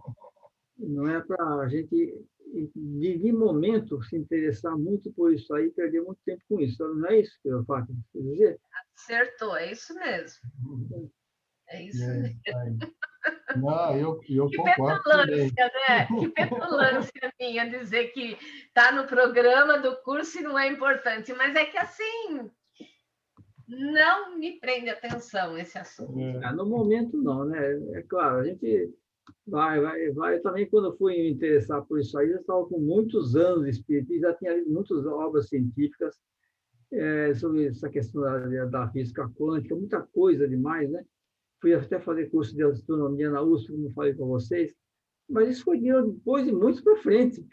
Não é para a gente, de momento, se interessar muito por isso aí, perder muito tempo com isso. Não é isso que eu faço, quer dizer? Acertou, é isso mesmo. É isso mesmo. Não, eu que concordo petulância, também. né? Que petulância minha dizer que está no programa do curso e não é importante. Mas é que, assim, não me prende atenção esse assunto. No momento, não, né? É claro, a gente vai. Também, quando eu fui me interessar por isso aí, eu estava com muitos anos de espiritismo, já tinha lido muitas obras científicas sobre essa questão da física quântica, muita coisa demais, né? Fui até fazer curso de astronomia na USP, como falei para vocês, mas isso foi depois de muito para frente,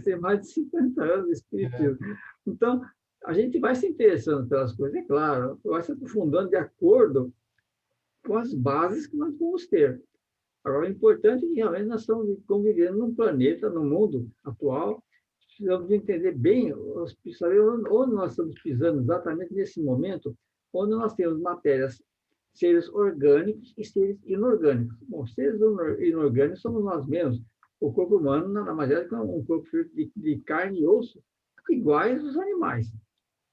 tem mais de 50 anos de espiritismo. Então, a gente vai se interessando pelas coisas, é claro, vai se aprofundando de acordo com as bases que nós vamos ter. Agora, o importante é que realmente nós estamos convivendo num planeta, no mundo atual, precisamos entender bem, saber onde nós estamos pisando exatamente nesse momento, onde nós temos matérias, seres orgânicos e seres inorgânicos. Bom, seres inorgânicos somos nós mesmos. O corpo humano, nada mais é que um corpo de carne e osso, iguais aos animais.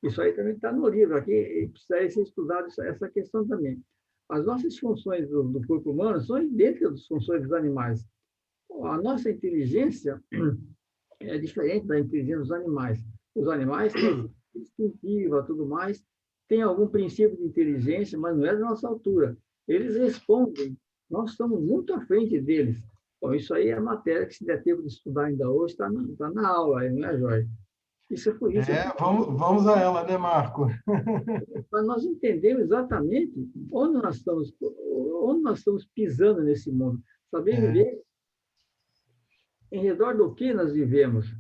Isso aí também está no livro aqui, e precisa ser estudado essa questão também. As nossas funções do corpo humano são idênticas das funções dos animais. A nossa inteligência é diferente da inteligência dos animais. Os animais têm instintiva, tudo mais, tem algum princípio de inteligência, mas não é da nossa altura. Eles respondem, nós estamos muito à frente deles. Bom, isso aí é matéria que, se der tempo de estudar ainda hoje, está na aula, não é, Jorge? Isso é por isso. Vamos a ela, né, Marco? Mas nós entendemos exatamente onde nós estamos pisando nesse mundo. Saber viver em redor do que nós vivemos.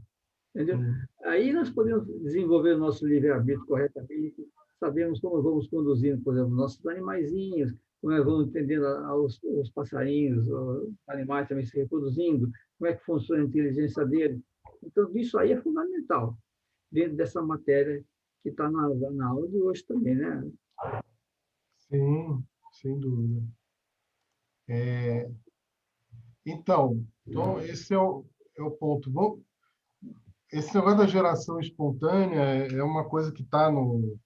Entendeu? Aí nós podemos desenvolver o nosso livre-arbítrio corretamente, sabemos como vamos conduzindo, por exemplo, nossos animaizinhos, como nós vamos entendendo os passarinhos, os animais também se reproduzindo, como é que funciona a inteligência deles. Então, isso aí é fundamental, dentro dessa matéria que está na aula de hoje também, né? Sim, sem dúvida. Então, esse é o ponto. Esse negócio da geração espontânea é uma coisa que está no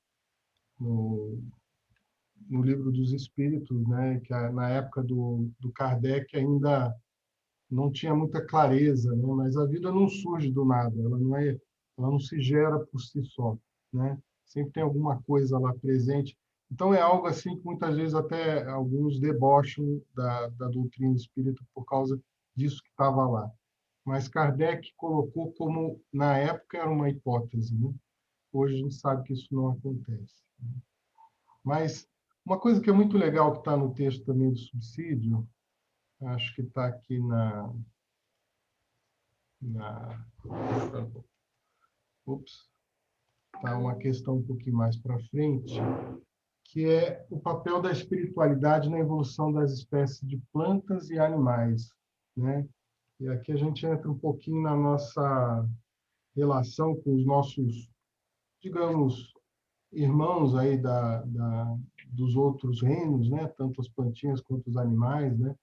Livro dos Espíritos, né? Que na época do Kardec ainda não tinha muita clareza, né? Mas a vida não surge do nada, ela não se gera por si só, né? Sempre tem alguma coisa lá presente. Então é algo assim que muitas vezes até alguns debocham da doutrina espírita por causa disso que estava lá. Mas Kardec colocou como, na época, era uma hipótese, né? Hoje a gente sabe que isso não acontece. Mas uma coisa que é muito legal que está no texto também do subsídio, acho que está aqui Ups, está uma questão um pouquinho mais para frente, que é o papel da espiritualidade na evolução das espécies de plantas e animais, né? E aqui a gente entra um pouquinho na nossa relação com os nossos, digamos, irmãos aí dos outros reinos, né? Tanto as plantinhas quanto os animais, né?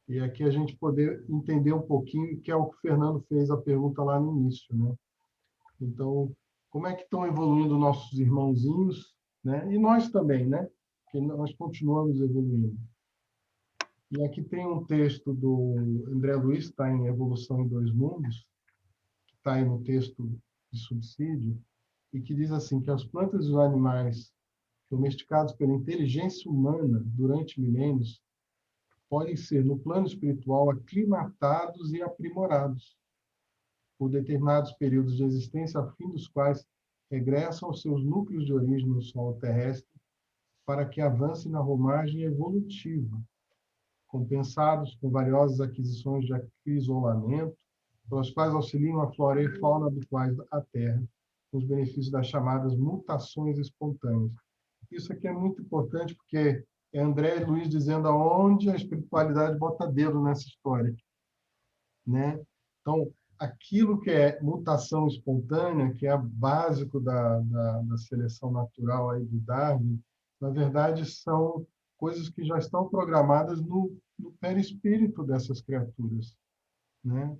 E aqui a gente poder entender um pouquinho, que é o que o Fernando fez a pergunta lá no início, né? Então, como é que estão evoluindo nossos irmãozinhos, né? E nós também, né? Porque nós continuamos evoluindo. E aqui tem um texto do André Luiz, está em Evolução em Dois Mundos, que está aí no texto de subsídio, e que diz assim, que as plantas e os animais domesticados pela inteligência humana durante milênios podem ser, no plano espiritual, aclimatados e aprimorados por determinados períodos de existência, a fim dos quais regressam aos seus núcleos de origem no solo terrestre para que avancem na romagem evolutiva, compensados com valiosas aquisições de acrisolamento, pelas quais auxiliam a flora e fauna habituais da Terra, com os benefícios das chamadas mutações espontâneas. Isso aqui é muito importante, porque é André Luiz dizendo aonde a espiritualidade bota dedo nessa história, né? Então, aquilo que é mutação espontânea, que é básico da seleção natural aí do Darwin, na verdade, são coisas que já estão programadas no perispírito dessas criaturas, né?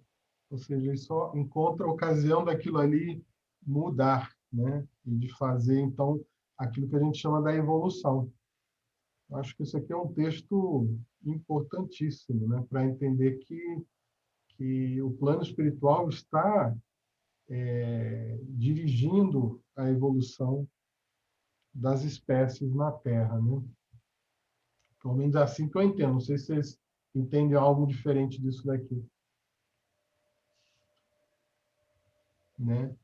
Ou seja, ele só encontra a ocasião daquilo ali mudar, né? E de fazer, então, aquilo que a gente chama da evolução. Acho que isso aqui é um texto importantíssimo, né? Para entender que o plano espiritual está dirigindo a evolução das espécies na Terra, né? Pelo menos é assim que eu entendo. Não sei se vocês entendem algo diferente disso daqui, né?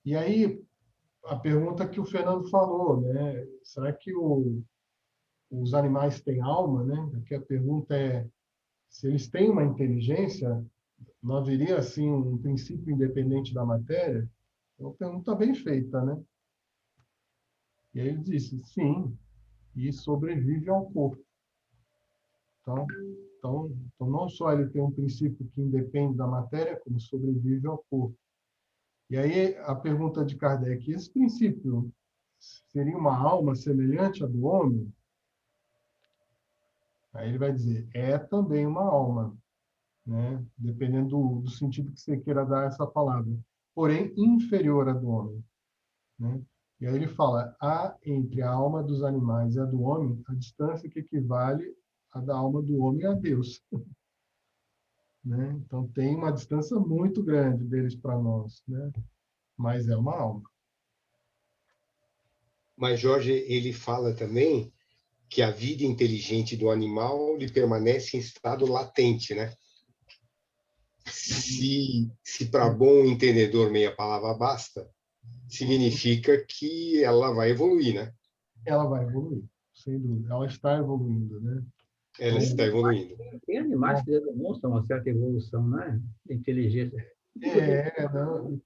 E aí, a pergunta que o Fernando falou, né? Será que os animais têm alma, né? Aqui a pergunta é se eles têm uma inteligência, não haveria, assim, um princípio independente da matéria? É uma pergunta bem feita, né? E aí ele disse, sim, e sobrevive ao corpo. Então, não só ele tem um princípio que independe da matéria, como sobrevive ao corpo. E aí a pergunta de Kardec, esse princípio seria uma alma semelhante à do homem? Aí ele vai dizer, é também uma alma, né? Dependendo do sentido que você queira dar a essa palavra, porém inferior à do homem, né? E aí ele fala, há entre a alma dos animais e a do homem a distância que equivale à da alma do homem a Deus. Né? Então tem uma distância muito grande deles para nós, né? Mas é uma alma. Mas Jorge, ele fala também que a vida inteligente do animal lhe permanece em estado latente, né? Se para bom entendedor meia palavra basta, significa que ela vai evoluir, né? Ela vai evoluir, sem dúvida. Ela está evoluindo, né? Ela está evoluindo. Tem animais que demonstram uma certa evolução, né? De inteligência. Não,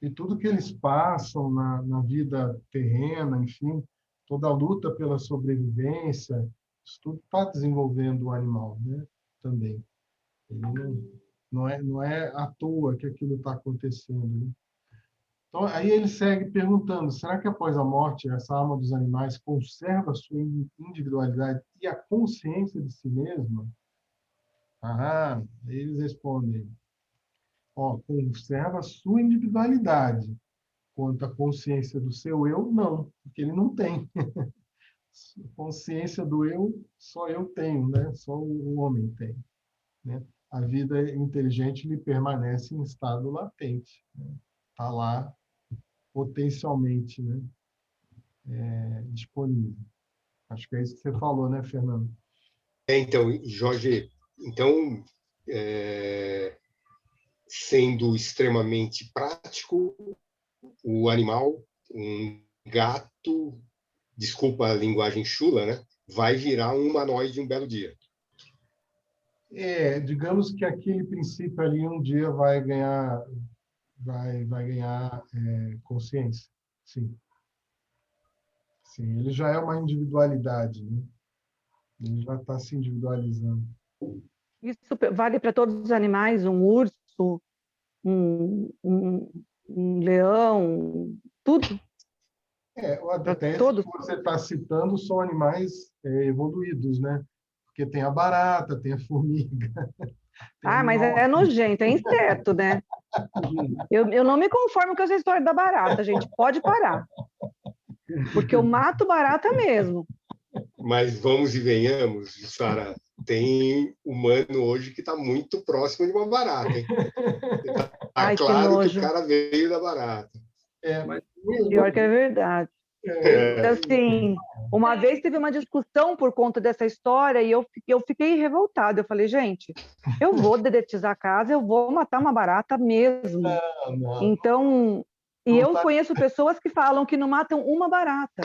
e tudo que eles passam na vida terrena, enfim, toda a luta pela sobrevivência, isso tudo está desenvolvendo o animal, né? Também. Ele não é à toa que aquilo está acontecendo, né? Então, aí ele segue perguntando, será que após a morte essa alma dos animais conserva a sua individualidade e a consciência de si mesma? Aí eles respondem, conserva a sua individualidade. Quanto à consciência do seu eu, não, porque ele não tem. Consciência do eu, só eu tenho, né? Só o homem tem, né? A vida inteligente lhe permanece em estado latente, né? Tá lá potencialmente, né? Disponível. Acho que é isso que você falou, né, Fernando? Então, Jorge, sendo extremamente prático, o animal, um gato, desculpa a linguagem chula, né? Vai virar um humanoide um belo dia. Digamos que aquele princípio ali um dia vai ganhar consciência, sim. Sim, ele já é uma individualidade, né? Ele já está se individualizando. Isso vale para todos os animais, um urso, um leão, tudo. Até todos. que você está citando são animais evoluídos, né? Porque tem a barata, tem a formiga. Mas é nojento, é inseto, né? Eu não me conformo com essa história da barata, gente. Pode parar. Porque eu mato barata mesmo. Mas vamos e venhamos, Sara, tem humano hoje que está muito próximo de uma barata, hein? Tá claro que o cara veio da barata. Mas pior que é verdade. Assim, uma vez teve uma discussão por conta dessa história e eu fiquei revoltada. Eu falei, gente, eu vou dedetizar a casa, eu vou matar uma barata mesmo. Não. Então, e eu conheço pessoas que falam que não matam uma barata.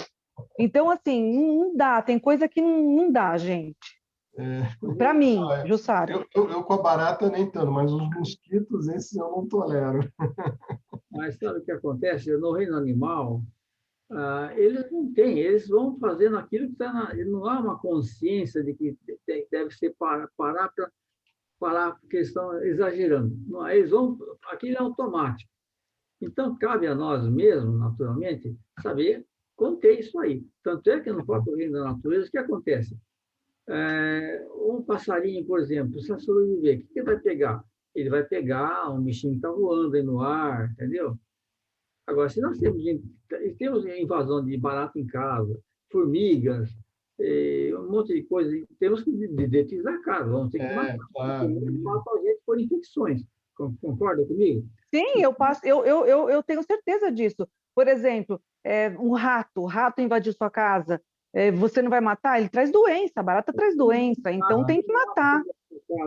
Então, assim, não dá. Tem coisa que não dá, gente. Para mim, Jussara. Eu com a barata nem tanto, mas os mosquitos, esses eu não tolero. Mas sabe o que acontece? No reino animal, eles não têm, eles vão fazendo aquilo que está não há uma consciência de que deve ser parar porque estão exagerando. Não, eles vão, aquilo é automático. Então, cabe a nós mesmos, naturalmente, saber conter isso aí. Tanto é que no próprio reino da natureza, o que acontece? Um passarinho, por exemplo, precisa sobreviver. O que ele vai pegar? Ele vai pegar um bichinho que está voando aí no ar, entendeu? Agora, se nós temos invasão de barata em casa, formigas, um monte de coisa, temos que dedetizar a casa, vamos ter que matar. Claro. Matar a gente por infecções. Concorda comigo? Sim, eu tenho certeza disso. Por exemplo, o rato invadiu sua casa, você não vai matar? Ele traz doença, a barata traz doença, então tem que matar.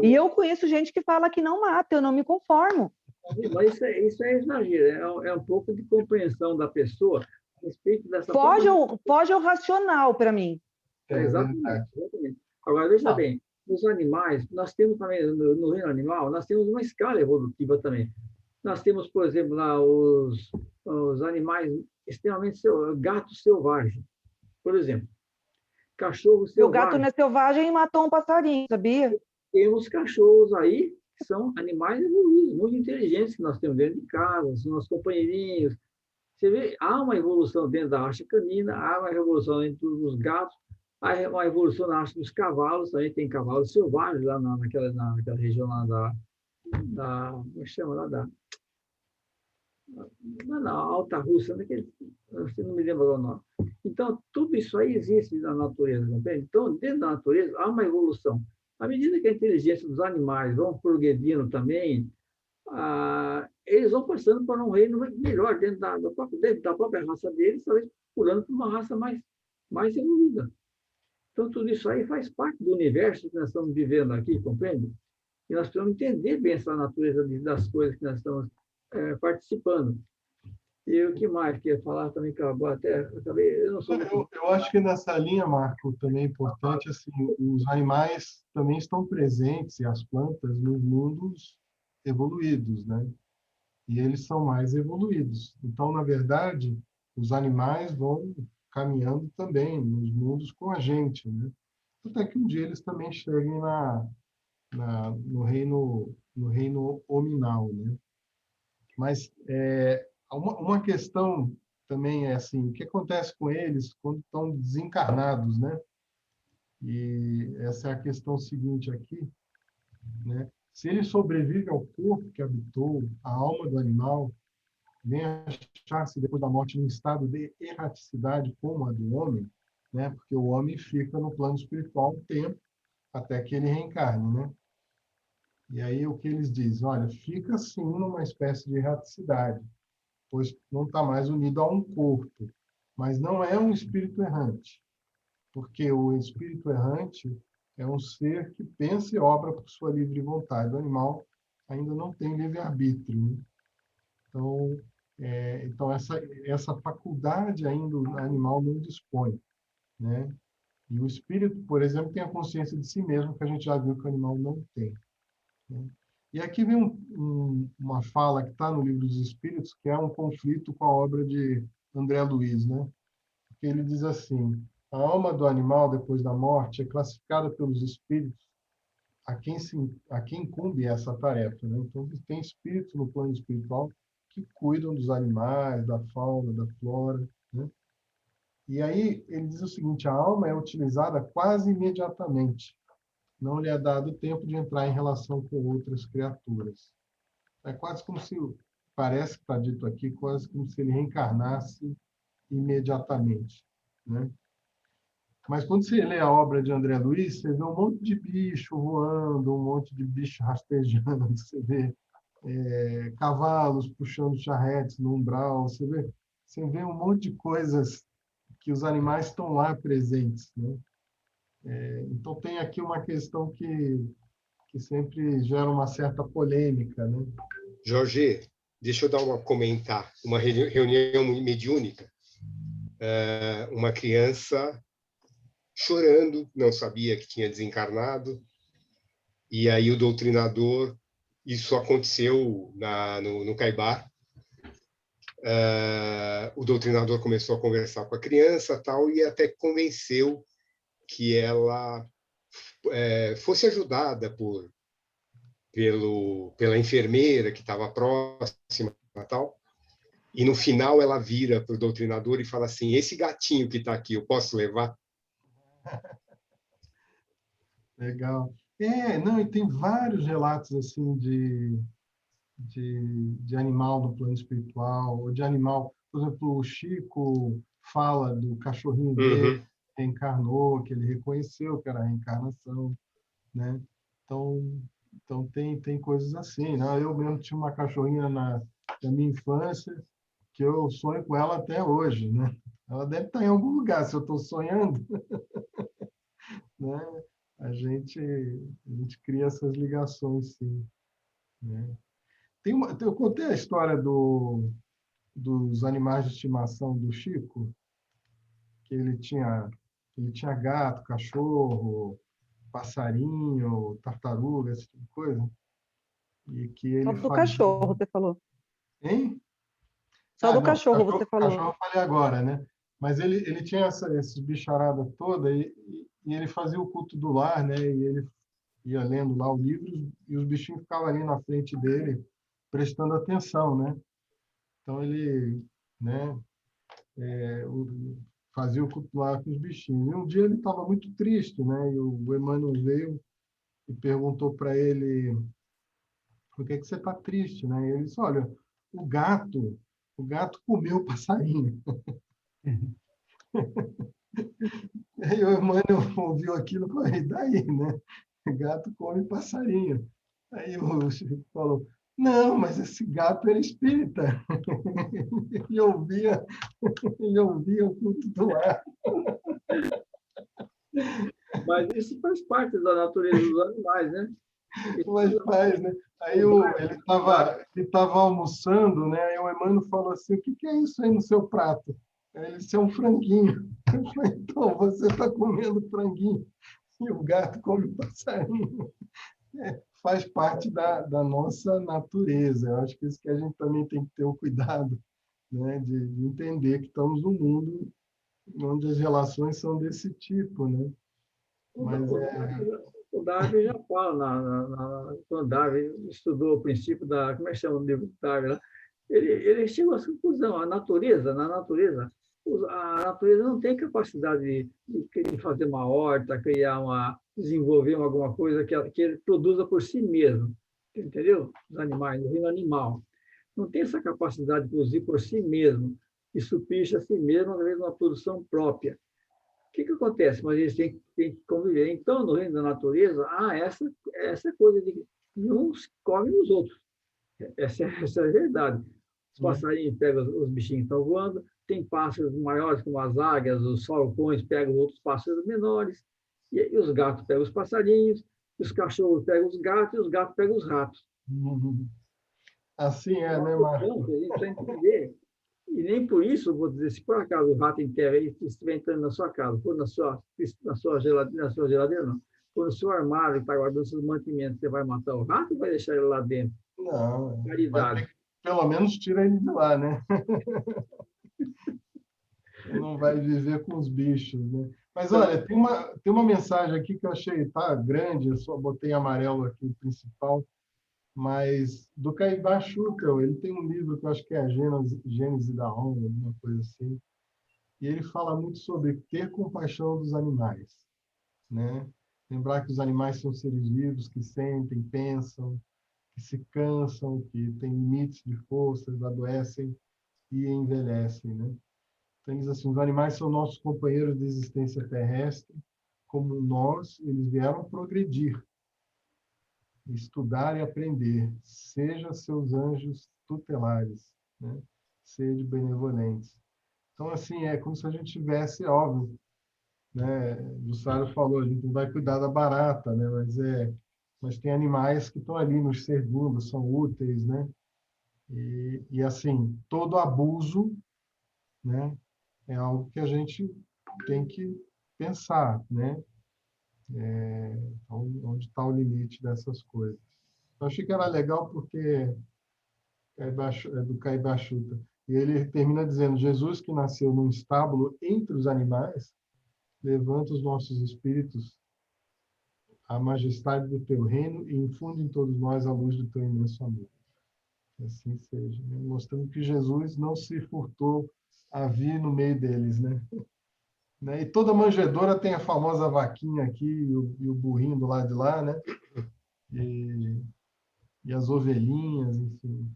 E eu conheço gente que fala que não mata, eu não me conformo. Mas isso é exagero, é um pouco de compreensão da pessoa a respeito dessa Foge ao racional para mim. Exatamente. Agora, veja bem, nos animais, nós temos também, no reino animal, nós temos uma escala evolutiva também. Nós temos, por exemplo, lá os animais extremamente gato selvagem, por exemplo. Cachorro selvagem. O gato não é selvagem e matou um passarinho, sabia? Temos cachorros aí que são animais evoluídos, muito inteligentes, que nós temos dentro de casa, são nossos companheirinhos. Você vê, há uma evolução dentro da raça canina, há uma evolução entre os gatos, há uma evolução na raça dos cavalos, também tem cavalos selvagens lá naquela região lá como chama lá na Alta Rússia, você não me lembro agora o nome. Então, tudo isso aí existe na natureza, compreende? Então, dentro da natureza, há uma evolução. À medida que a inteligência dos animais vão progredindo também, eles vão passando para um reino melhor dentro da própria raça deles, talvez procurando por uma raça mais evoluída. Então, tudo isso aí faz parte do universo que nós estamos vivendo aqui, compreende? E nós precisamos entender bem essa natureza das coisas que nós estamos participando. E o que mais que ia falar também, que eu acabei, eu não sou... Eu acho que nessa linha, Marco, também é importante, assim, os animais também estão presentes, e as plantas, nos mundos evoluídos, né? E eles são mais evoluídos. Então, na verdade, os animais vão caminhando também nos mundos com a gente, né? Até que um dia eles também cheguem no reino hominal, né? Mas uma questão também é assim, o que acontece com eles quando estão desencarnados, né? E essa é a questão seguinte aqui, né? Se ele sobrevive ao corpo que habitou, a alma do animal, vem achar-se depois da morte num estado de erraticidade como a do homem, né? Porque o homem fica no plano espiritual um tempo até que ele reencarne, né? E aí o que eles dizem? Olha, fica sim numa espécie de erraticidade, pois não está mais unido a um corpo, mas não é um espírito errante, porque o espírito errante é um ser que pensa e obra por sua livre vontade. O animal ainda não tem livre-arbítrio, né? Então essa faculdade ainda o animal não dispõe, né? E o espírito, por exemplo, tem a consciência de si mesmo, que a gente já viu que o animal não tem, né? E aqui vem uma fala que está no Livro dos Espíritos, que é um conflito com a obra de André Luiz, né? porque ele diz assim: a alma do animal, depois da morte, é classificada pelos espíritos a quem incumbe essa tarefa, né? Então, tem espíritos no plano espiritual que cuidam dos animais, da fauna, da flora, né? E aí ele diz o seguinte: a alma é utilizada quase imediatamente. Não lhe é dado tempo de entrar em relação com outras criaturas. É quase como se, parece que está dito aqui, quase como se ele reencarnasse imediatamente, né? Mas quando você lê a obra de André Luiz, você vê um monte de bicho voando, um monte de bicho rastejando, você vê cavalos puxando charretes no umbral, você vê um monte de coisas que os animais estão lá presentes, né? Então tem aqui uma questão que sempre gera uma certa polêmica, né? Jorge, deixa eu comentar uma reunião mediúnica. Uma criança chorando, não sabia que tinha desencarnado, e aí o doutrinador, isso aconteceu no Caibar, o doutrinador começou a conversar com a criança tal, e até convenceu que ela fosse ajudada pela enfermeira que estava próxima tal. E no final ela vira para o doutrinador e fala assim: esse gatinho que está aqui, eu posso levar? Legal. Não, e tem vários relatos assim de animal do plano espiritual, ou de animal. Por exemplo, o Chico fala do cachorrinho dele, que reencarnou, que ele reconheceu que era a reencarnação, né? Então tem coisas assim, né? Eu mesmo tinha uma cachorrinha na minha infância, que eu sonho com ela até hoje, né? Ela deve estar em algum lugar, se eu estou sonhando, né? A gente cria essas ligações, sim, né? Eu contei a história dos animais de estimação do Chico, que ele tinha gato, cachorro, passarinho, tartaruga, esse tipo de coisa. E que ele Só do cachorro, você falou. Hein? Só do cachorro, você falou. Cachorro eu falei agora, né? Mas ele tinha esses bicharada toda e ele fazia o culto do lar, né? E ele ia lendo lá o livro e os bichinhos ficavam ali na frente dele prestando atenção, né? Então ele, né, fazia o culto lá com os bichinhos. E um dia ele estava muito triste, né? E o Emmanuel veio e perguntou para ele: por que você está triste, né? E ele disse: olha, o gato comeu o passarinho. Aí o Emmanuel ouviu aquilo e falou: e daí, né? O gato come passarinho. Aí o Chico falou: não, mas esse gato era espírita. Ele ouvia o culto do lar. Mas isso faz parte da natureza dos animais, né? Mas faz, né? Aí ele estava almoçando, né? Aí o Emmanuel falou assim: o que é isso aí no seu prato? Aí ele disse: é um franguinho. Eu falei: então, você está comendo franguinho e o gato come passarinho. Faz parte da nossa natureza. Eu acho que isso que a gente também tem que ter o cuidado, né? De entender que estamos num mundo onde as relações são desse tipo, né? Mas o Darwin já fala, quando Darwin estudou o princípio da... Como é que chama o livro do Darwin lá? Ele chegou à conclusão: na natureza, a natureza não tem capacidade de fazer uma horta, desenvolver alguma coisa que ele produza por si mesmo. Entendeu? Os animais, o reino animal. Não tem essa capacidade de produzir por si mesmo, e suprir a si mesmo através de uma produção própria. O que acontece? Mas eles têm que conviver. Então, no reino da natureza, há essa coisa de uns comem os outros. Essa é a verdade. Os passarinhos pegam os bichinhos que estão voando, tem pássaros maiores, como as águias, os falcões pegam outros pássaros menores, e os gatos pegam os passarinhos, os cachorros pegam os gatos, e os gatos pegam os ratos. Assim é, né, Marcos? A gente precisa entender. E nem por isso, vou dizer, se por acaso o rato em terra estiver entrando na sua casa, for na sua geladeira, não, for no seu armário que está guardando seus mantimentos, você vai matar o rato ou vai deixar ele lá dentro? Não, Caridade. pelo menos tira ele de lá, né? não vai viver com os bichos, né? Mas, olha, tem uma mensagem aqui que eu achei, tá grande, eu só botei amarelo aqui, o principal, mas do Caibá Schutel, ele tem um livro que eu acho que é a Gênese da Alma, alguma coisa assim, e ele fala muito sobre ter compaixão dos animais, né? Lembrar que os animais são seres vivos, que sentem, pensam, que se cansam, que têm limites de forças, adoecem e envelhecem, né? Então, diz assim, os animais são nossos companheiros de existência terrestre, como nós, eles vieram progredir, estudar e aprender. Seja seus anjos tutelares, né? Sede benevolentes. Então, assim, é como se a gente tivesse, óbvio, né? O Jussara falou, a gente não vai cuidar da barata, né? Mas tem animais que estão ali nos servindo, são úteis, né? E assim, todo abuso, né? É algo que a gente tem que pensar, né? Onde está o limite dessas coisas. Eu achei que era legal porque é do Caibá Schutel. E ele termina dizendo, Jesus que nasceu num estábulo entre os animais, levanta os nossos espíritos à majestade do teu reino e infunde em todos nós a luz do teu imenso amor. Que assim seja, né? Mostrando que Jesus não se furtou a vir no meio deles, né? E toda manjedoura tem a famosa vaquinha aqui e o burrinho do lado de lá, né? E as ovelhinhas, enfim,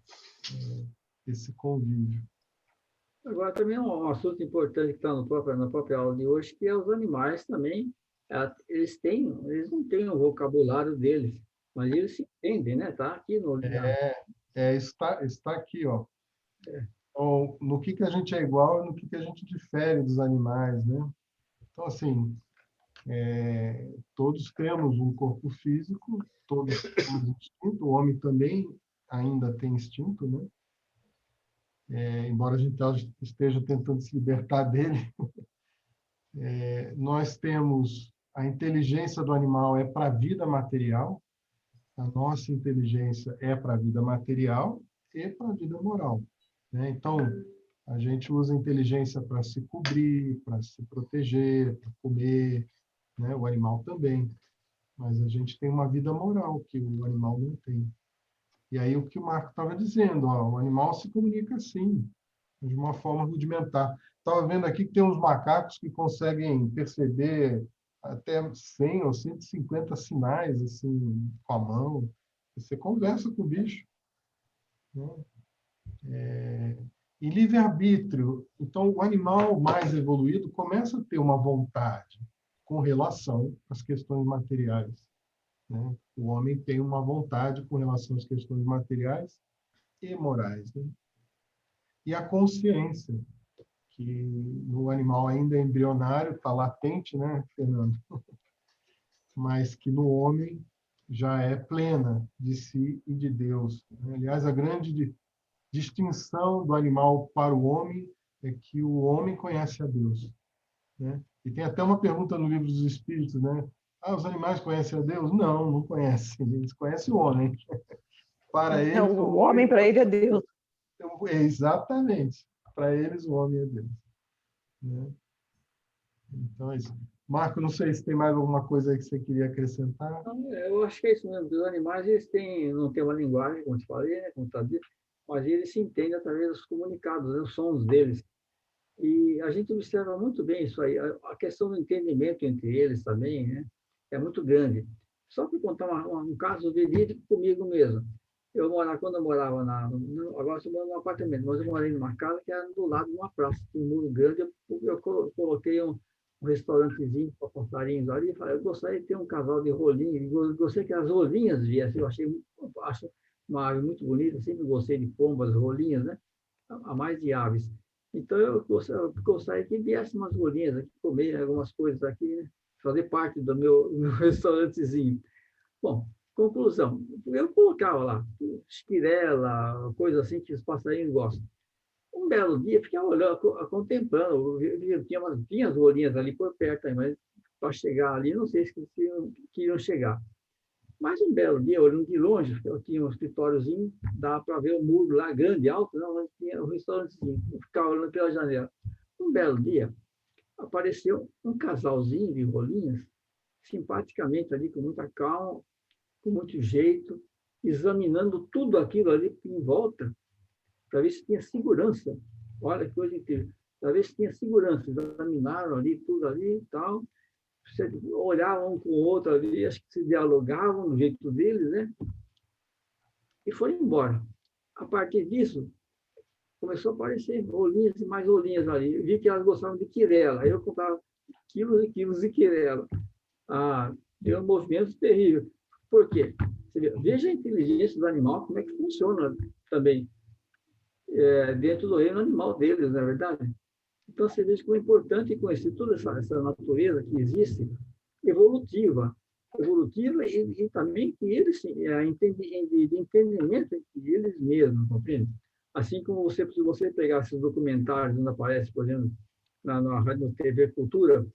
esse convívio. Agora, também um assunto importante que está na própria aula de hoje, que é os animais também, eles não têm o vocabulário deles, mas eles se entendem, né? Está aqui no... Está aqui, ó. No que a gente é igual e no que a gente difere dos animais, né? Então, assim, todos temos um corpo físico, todos temos instinto, o homem também ainda tem instinto, né? Embora a gente esteja tentando se libertar dele, nós temos a inteligência do animal é para a vida material, a nossa inteligência é para a vida material e para a vida moral, né? Então, a gente usa a inteligência para se cobrir, para se proteger, para comer, né? O animal também. Mas a gente tem uma vida moral que o animal não tem. E aí o que o Marco estava dizendo, ó, o animal se comunica assim, de uma forma rudimentar. Estava vendo aqui que tem uns macacos que conseguem perceber até 100 ou 150 sinais assim com a mão. Você conversa com o bicho, né? E livre-arbítrio. Então, o animal mais evoluído começa a ter uma vontade com relação às questões materiais, né? O homem tem uma vontade com relação às questões materiais e morais, né? E a consciência, que no animal ainda é embrionário, está latente, né, Fernando? Mas que no homem já é plena de si e de Deus. Aliás, a grande distinção do animal para o homem é que o homem conhece a Deus, né? E tem até uma pergunta no Livro dos Espíritos, né? Os animais conhecem a Deus? Não, não conhecem. Eles conhecem o homem. Para eles, o homem para ele é Deus. Exatamente. Para eles, o homem é Deus, né? Então é isso. Marco, não sei se tem mais alguma coisa aí que você queria acrescentar. Eu acho que é isso mesmo. Os animais, eles não têm uma linguagem, como te falei, né? Como tá dito, mas eles se entendem através dos comunicados, né? Os sons deles. E a gente observa muito bem isso aí. A questão do entendimento entre eles também, né? É muito grande. Só para contar um caso verídico comigo mesmo. Quando eu morava agora eu moro num apartamento, mas eu morei numa casa que era do lado de uma praça, tinha um muro grande. Eu coloquei um restaurantezinho para passarinhos ali e falei, eu gostaria de ter um casal de rolinhos, eu gostaria que as rolinhas viessem. Eu acho uma ave muito bonita, sempre gostei de pombas, rolinhas, né? A mais de aves. Então, eu gostaria que viesse umas rolinhas aqui, comer algumas coisas aqui, né? Fazer parte do meu restaurantezinho. Bom, conclusão. Eu colocava lá esquirela, coisa assim que os passarinhos gostam. Um belo dia, fiquei olhando, contemplando. Tinha as rolinhas ali por perto, aí, mas para chegar ali, não sei se iriam chegar. Mas um belo dia, olhando de longe, eu tinha um escritóriozinho, dava para ver o muro lá, grande, alto, não, mas tinha um restaurantezinho, eu ficava olhando pela janela. Um belo dia, apareceu um casalzinho de rolinhas, simpaticamente ali, com muita calma, com muito jeito, examinando tudo aquilo ali em volta, para ver se tinha segurança. Olha que coisa incrível. Para ver se tinha segurança. Examinaram ali, tudo ali e tal. Olhavam um com o outro ali, acho que se dialogavam do jeito deles, né? E foram embora. A partir disso, começou a aparecer rolinhas e mais rolinhas ali. Eu vi que elas gostavam de quirela. Aí eu comprava quilos e quilos de quirela. Deu um movimento terrível. Por quê? Veja a inteligência do animal, como é que funciona também dentro do reino animal deles, não é verdade? Então, você veja como é importante conhecer toda essa natureza que existe, evolutiva e também que eles de entendimento entre eles mesmos, compreende? Assim como você pegar esses documentários onde aparece, por exemplo, na Rádio TV Cultura,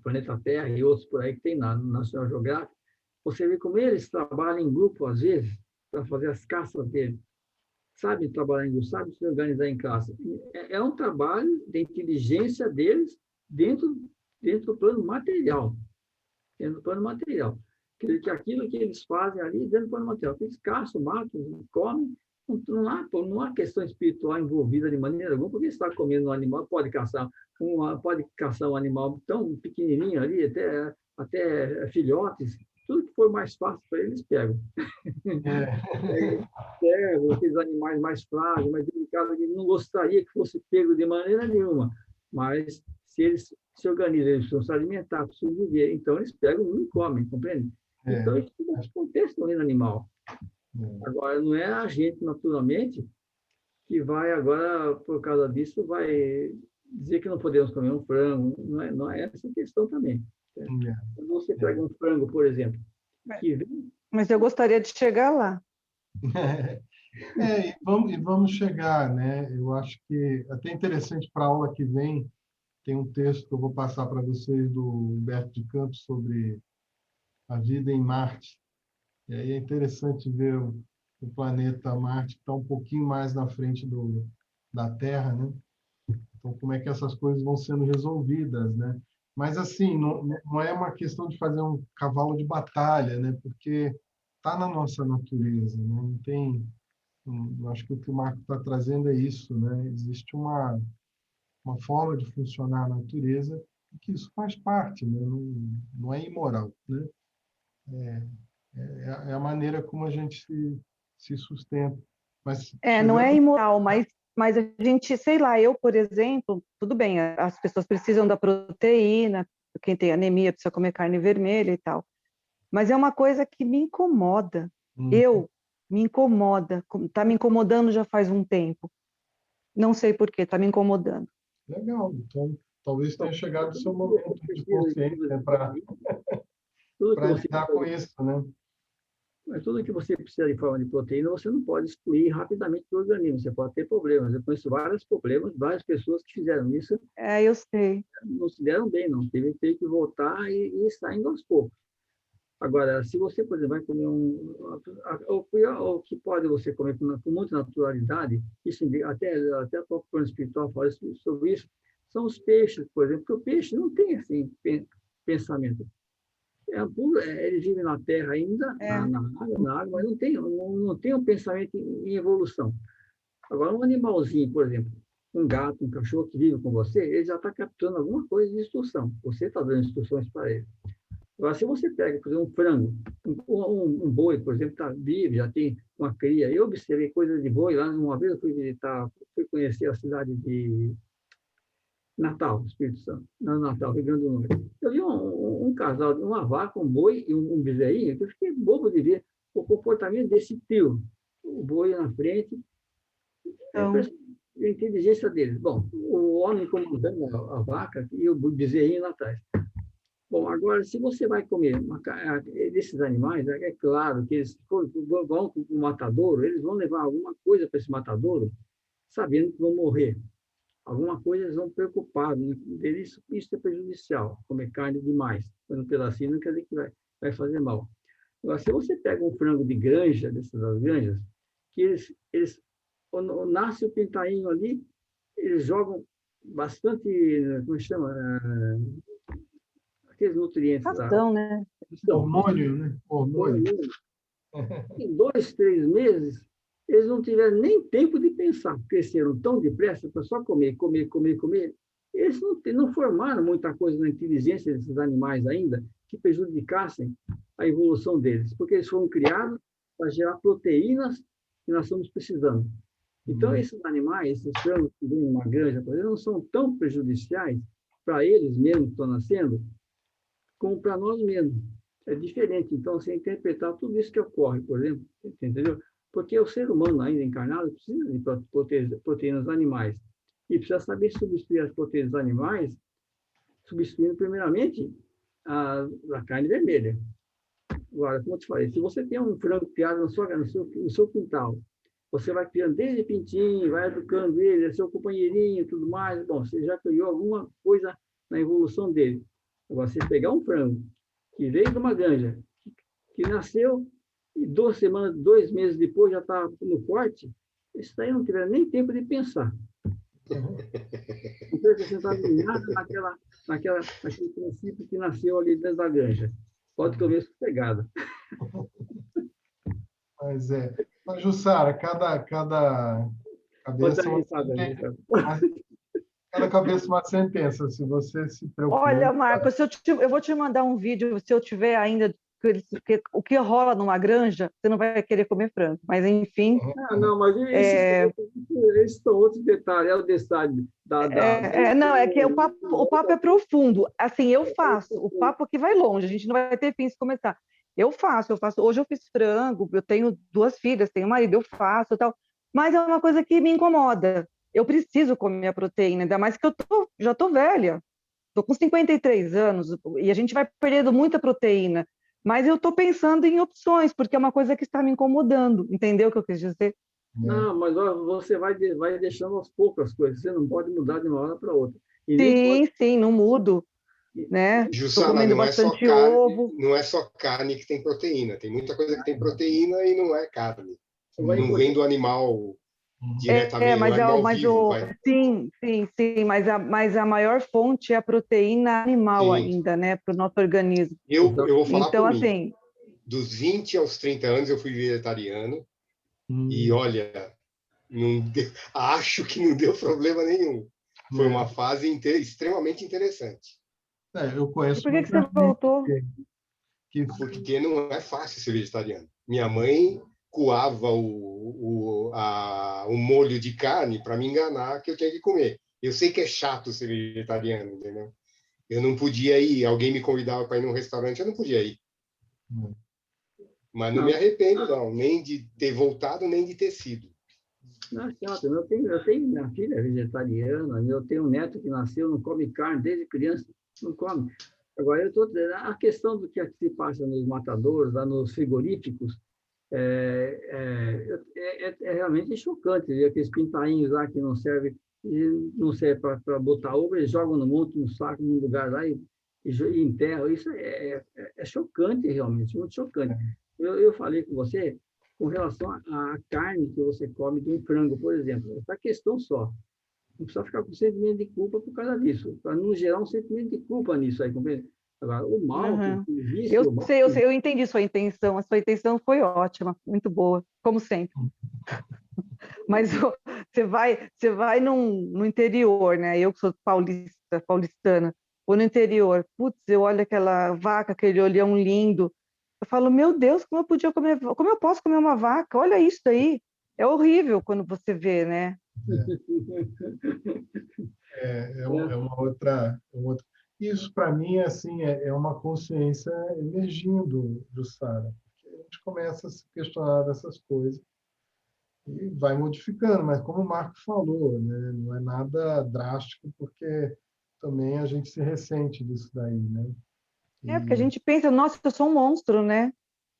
Planeta Terra e outros por aí que tem na National Geographic, você vê como eles trabalham em grupo, às vezes, para fazer as caças deles. Sabem trabalhar em grupo, sabem se organizar em caça. É um trabalho de inteligência deles dentro do plano material. Dentro do plano material. Quer dizer, que aquilo que eles fazem ali dentro do plano material. Eles caçam, matam, comem. Não há questão espiritual envolvida de maneira alguma, porque você está comendo um animal, pode caçar um animal tão pequenininho ali, até filhotes. Tudo que for mais fácil para eles, pegam. Pegam aqueles animais mais frágeis, mais delicados, que não gostaria que fosse pego de maneira nenhuma. Mas, se eles se organizam, eles precisam se alimentar, precisam viver, então eles pegam e comem, compreende? Então, isso acontece no reino animal. Agora, não é a gente, naturalmente, que vai agora, por causa disso, vai dizer que não podemos comer um frango. Não é essa questão também. Quando você pega um frango, por exemplo, mas eu gostaria de chegar lá. E vamos chegar, né? Eu acho que até interessante para a aula que vem, tem um texto que eu vou passar para vocês do Humberto de Campos sobre a vida em Marte. E aí é interessante ver o planeta Marte que está um pouquinho mais na frente da Terra, né? Então, como é que essas coisas vão sendo resolvidas, né? Mas, assim, não é uma questão de fazer um cavalo de batalha, né? Porque está na nossa natureza, né? Não tem... Eu acho que o que o Marco está trazendo é isso, né? Existe uma forma de funcionar a natureza e que isso faz parte, né? Não é imoral, né? É a maneira como a gente se sustenta. Mas não é imoral, mas a gente, sei lá, eu, por exemplo, tudo bem, as pessoas precisam da proteína, quem tem anemia precisa comer carne vermelha e tal, mas é uma coisa que me incomoda. Me incomoda, está me incomodando já faz um tempo. Não sei por quê, está me incomodando. Legal, então talvez tenha chegado o seu momento de consciência para lidar com isso, né? Mas tudo que você precisa de forma de proteína, você não pode excluir rapidamente do organismo. Você pode ter problemas. Eu conheço vários problemas, várias pessoas que fizeram isso. Eu sei. Não se deram bem, não. Teve que voltar e saindo aos poucos. Agora, se você, por exemplo, vai comer o que pode você comer com muita naturalidade, isso até o próprio plano espiritual fala sobre isso, são os peixes, por exemplo, porque o peixe não tem assim pensamento. Ele vive na terra ainda, na água, mas não tem um pensamento em evolução. Agora, um animalzinho, por exemplo, um gato, um cachorro que vive com você, ele já está capturando alguma coisa de instrução. Você está dando instruções para ele. Agora, se você pega, por exemplo, um frango, um boi, por exemplo, está vivo, já tem uma cria. Eu observei coisas de boi lá. Uma vez eu fui conhecer a cidade de Natal, Espírito Santo, não Natal, Rio Grande do Norte. Eu vi um casal, uma vaca, um boi e um bezerrinho, que eu fiquei bobo de ver o comportamento desse trio. O boi na frente, a inteligência deles. Bom, o homem comandando a vaca e o bezerrinho lá atrás. Bom, agora, se você vai comer desses animais, é claro que eles vão para o matadouro, eles vão levar alguma coisa para esse matadouro, sabendo que vão morrer. Alguma coisa eles vão preocupar, isso é prejudicial, comer carne demais, um pedacinho não quer dizer que vai fazer mal. Agora, se você pega um frango de granja, dessas granjas, que eles quando nasce o pintainho ali, eles jogam bastante, como chama? Aqueles nutrientes Ração, né? Hormônio, né? Hormônio. Em 2, 3 meses, eles não tiveram nem tempo de pensar. Cresceram tão depressa para só comer, comer, comer, comer. Eles não formaram muita coisa na inteligência desses animais ainda que prejudicassem a evolução deles, porque eles foram criados para gerar proteínas que nós estamos precisando. Então, esses animais, esses frangos que vêm numa granja, por exemplo, não são tão prejudiciais para eles mesmos que estão nascendo, como para nós mesmos. É diferente. Então, você interpretar tudo isso que ocorre, por exemplo, entendeu? Porque o ser humano ainda encarnado precisa de proteínas animais. E precisa saber substituir as proteínas animais, substituindo primeiramente a carne vermelha. Agora, como eu te falei, se você tem um frango criado no seu quintal, você vai criando desde pintinho, vai educando ele, é seu companheirinho e tudo mais, bom, você já criou alguma coisa na evolução dele. Agora, você pegar um frango que veio de uma granja, que nasceu e 2 semanas, 2 meses depois já está no corte, isso daí não tiver nem tempo de pensar. Não foi acrescentado nada naquele princípio que nasceu ali dentro da granja. Pode comer sossegado. Mas Jussara, cada cabeça cada cabeça uma sentença, se você se preocupa. Olha, Marcos, eu vou te mandar um vídeo, se eu tiver ainda, o que rola numa granja, você não vai querer comer frango, mas enfim... Não, mas esses são outros detalhes, é o detalhe não, é que o papo é profundo, assim, eu faço, o papo que vai longe, a gente não vai ter fim se começar. Eu faço, hoje eu fiz frango, eu tenho 2 filhas, tenho um marido, eu faço e tal, mas é uma coisa que me incomoda. Eu preciso comer a proteína, ainda mais que já estou velha, estou com 53 anos, e a gente vai perdendo muita proteína, mas eu estou pensando em opções, porque é uma coisa que está me incomodando, entendeu o que eu quis dizer? Não, mas você vai deixando aos poucos as coisas, você não pode mudar de uma hora para outra. Sim, não mudo. Né? Jussara, comendo bastante ovo. Não é só carne que tem proteína, tem muita coisa que tem proteína e não é carne. Não vem do animal diretamente, sim, mas a maior fonte é a proteína animal ainda, né, para o nosso organismo. Eu vou falar então, por assim, mim. Dos 20 aos 30 anos eu fui vegetariano e olha, acho que não deu problema nenhum. Foi uma fase extremamente interessante. Eu conheço. E por que você voltou? Porque não é fácil ser vegetariano. Minha mãe coava o molho de carne para me enganar que eu tinha que comer. Eu sei que é chato ser vegetariano, entendeu? Eu não podia ir, alguém me convidava para ir num restaurante, eu não podia ir. Mas não me arrependo, não, nem de ter voltado, nem de ter sido. Eu tenho minha filha vegetariana, eu tenho um neto que nasceu, não come carne desde criança, não come. Agora, eu estou dizendo, a questão do que se passa nos matadouros, lá nos frigoríficos, é realmente chocante. Aqueles pintainhos lá que não servem para botar ovo, eles jogam no monte, no saco, num lugar lá e enterram. Isso é chocante, realmente, muito chocante. Eu falei com você com relação à carne que você come de um frango, por exemplo. Essa questão só. Não precisa ficar com sentimento de culpa por causa disso. Para não gerar um sentimento de culpa nisso aí, compreende? Agora, o mal, o vício... Eu entendi sua intenção. A sua intenção foi ótima, muito boa, como sempre. Mas você vai no interior, né? Eu que sou paulistana, vou no interior. Putz, eu olho aquela vaca, aquele olhão lindo. Eu falo, meu Deus, como eu posso comer uma vaca? Olha isso aí. É horrível quando você vê, né? Uma outra... Isso, para mim, assim, é uma consciência emergindo, Jussara. A gente começa a se questionar dessas coisas e vai modificando, mas como o Marco falou, né, não é nada drástico, porque também a gente se ressente disso daí, né? Porque a gente pensa, nossa, eu sou um monstro, né?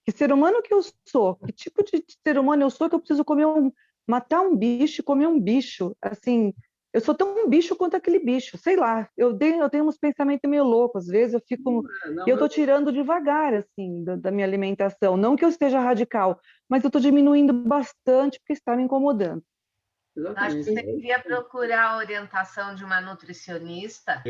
Que ser humano que eu sou? Que tipo de ser humano eu sou que eu preciso matar um bicho e comer um bicho? Assim, eu sou tão um bicho quanto aquele bicho, sei lá. Eu tenho uns pensamentos meio loucos, às vezes eu fico... eu estou tirando devagar, assim, da minha alimentação. Não que eu esteja radical, mas eu estou diminuindo bastante porque está me incomodando. Acho que você devia procurar a orientação de uma nutricionista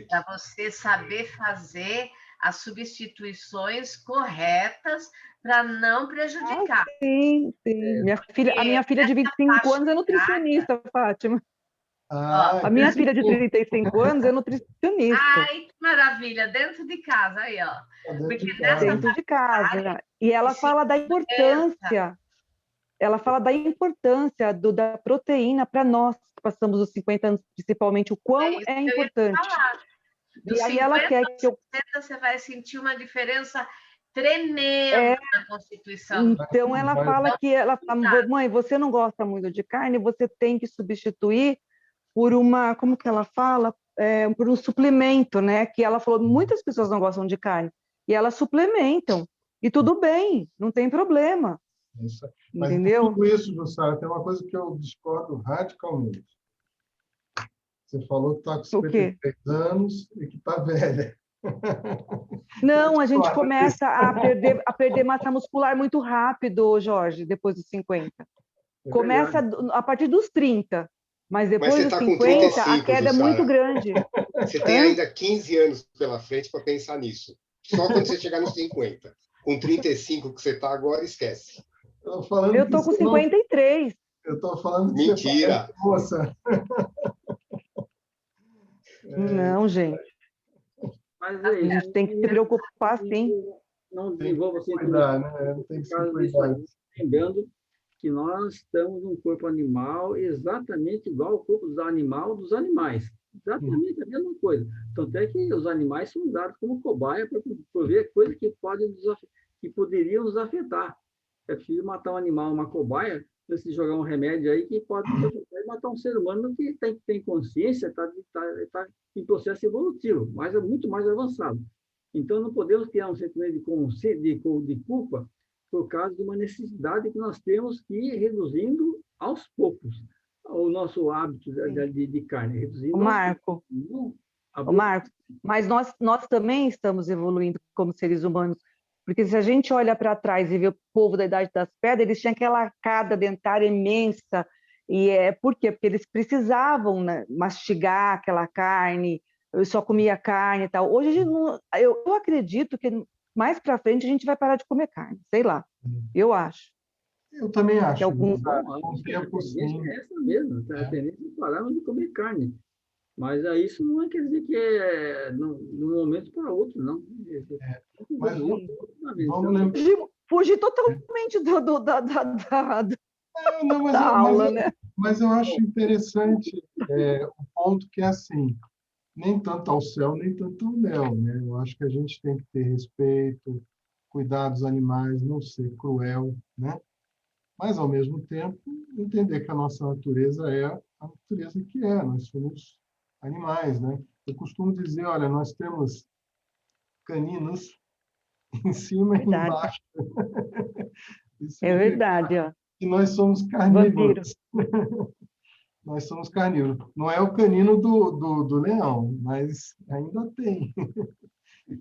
para você saber fazer as substituições corretas para não prejudicar. Sim. A minha filha de 25 anos é nutricionista, Fátima. A minha filha de 35 anos é nutricionista. Ai, que maravilha! Dentro de casa, aí, ó. Porque dentro de casa. E ela fala da importância. Ela fala da importância da proteína para nós que passamos os 50 anos, principalmente, o quão é importante. E aí ela quer que você vai sentir uma diferença tremenda na constituição. Então ela fala mãe, você não gosta muito de carne, você tem que substituir por uma, como que ela fala? Por um suplemento, né? Que ela falou, muitas pessoas não gostam de carne, e elas suplementam, e tudo bem, não tem problema. Mas entendeu? Tudo isso, Jussara, tem uma coisa que eu discordo radicalmente. Você falou que está com 53 anos e que está velha. Não, a gente começa a perder massa muscular muito rápido, Jorge, depois dos 50. Começa a partir dos 30, mas depois dos 50, 35, a queda Jussara, é muito grande. Você tem ainda 15 anos pela frente para pensar nisso. Só quando você chegar nos 50. Com 35 que você está agora, esquece. Eu estou com 53. Eu estou falando que mentira. Moça. Não, gente. Mas a gente tem que se preocupar, sim. Não desenvolva assim. Não tem que se cuidar. Lembrando que nós estamos num corpo animal exatamente igual ao corpo dos animais. Exatamente a mesma coisa. Tanto é que os animais são usados como cobaia para ver coisas que poderiam nos afetar. É preciso matar um animal, uma cobaia, antes de jogar um remédio aí que pode matar um ser humano que tem consciência, está em processo evolutivo, mas é muito mais avançado. Então, não podemos criar um sentimento de culpa por causa de uma necessidade que nós temos que ir reduzindo aos poucos o nosso hábito de carne. Reduzindo Marco, mas nós também estamos evoluindo como seres humanos. Porque se a gente olha para trás e vê o povo da Idade das Pedras, eles tinham aquela arcada dentária imensa. E por quê? Porque eles precisavam, né, mastigar aquela carne, eu só comia carne e tal. Hoje, eu acredito que mais para frente a gente vai parar de comer carne, sei lá, eu acho. Eu também acho. Com tempo, sim. É essa mesmo, a tendência é parar de comer carne. Mas isso não quer dizer que é de um momento para outro, não. Mas vamos lembrar. Fugir totalmente da aula, né? Mas eu acho interessante o ponto que é assim, nem tanto ao céu, nem tanto ao mel, né? Eu acho que a gente tem que ter respeito, cuidar dos animais, não ser cruel, né? Mas, ao mesmo tempo, entender que a nossa natureza é a natureza que é, nós somos animais, né? Eu costumo dizer, olha, nós temos caninos em cima e embaixo. É verdade, ó. E nós somos carnívoros. Nós somos carnívoros. Não é o canino do leão, mas ainda tem.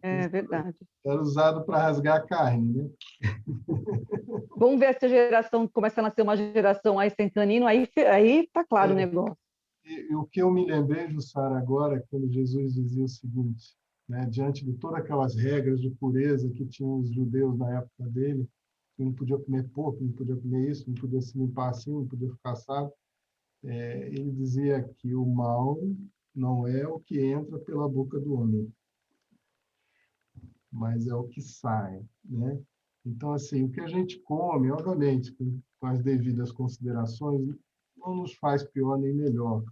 É verdade. Era usado para rasgar a carne, né? Vamos ver se a geração começa a nascer uma geração aí sem canino, aí tá claro o negócio. E o que eu me lembrei, Jussara, agora, quando Jesus dizia o seguinte, né, diante de todas aquelas regras de pureza que tinham os judeus na época dele, que não podia comer porco, não podia comer isso, não podia se limpar assim, não podia ficar assado, ele dizia que o mal não é o que entra pela boca do homem, mas é o que sai, né? Então, assim, o que a gente come, obviamente, com as devidas considerações, não nos faz pior nem melhor.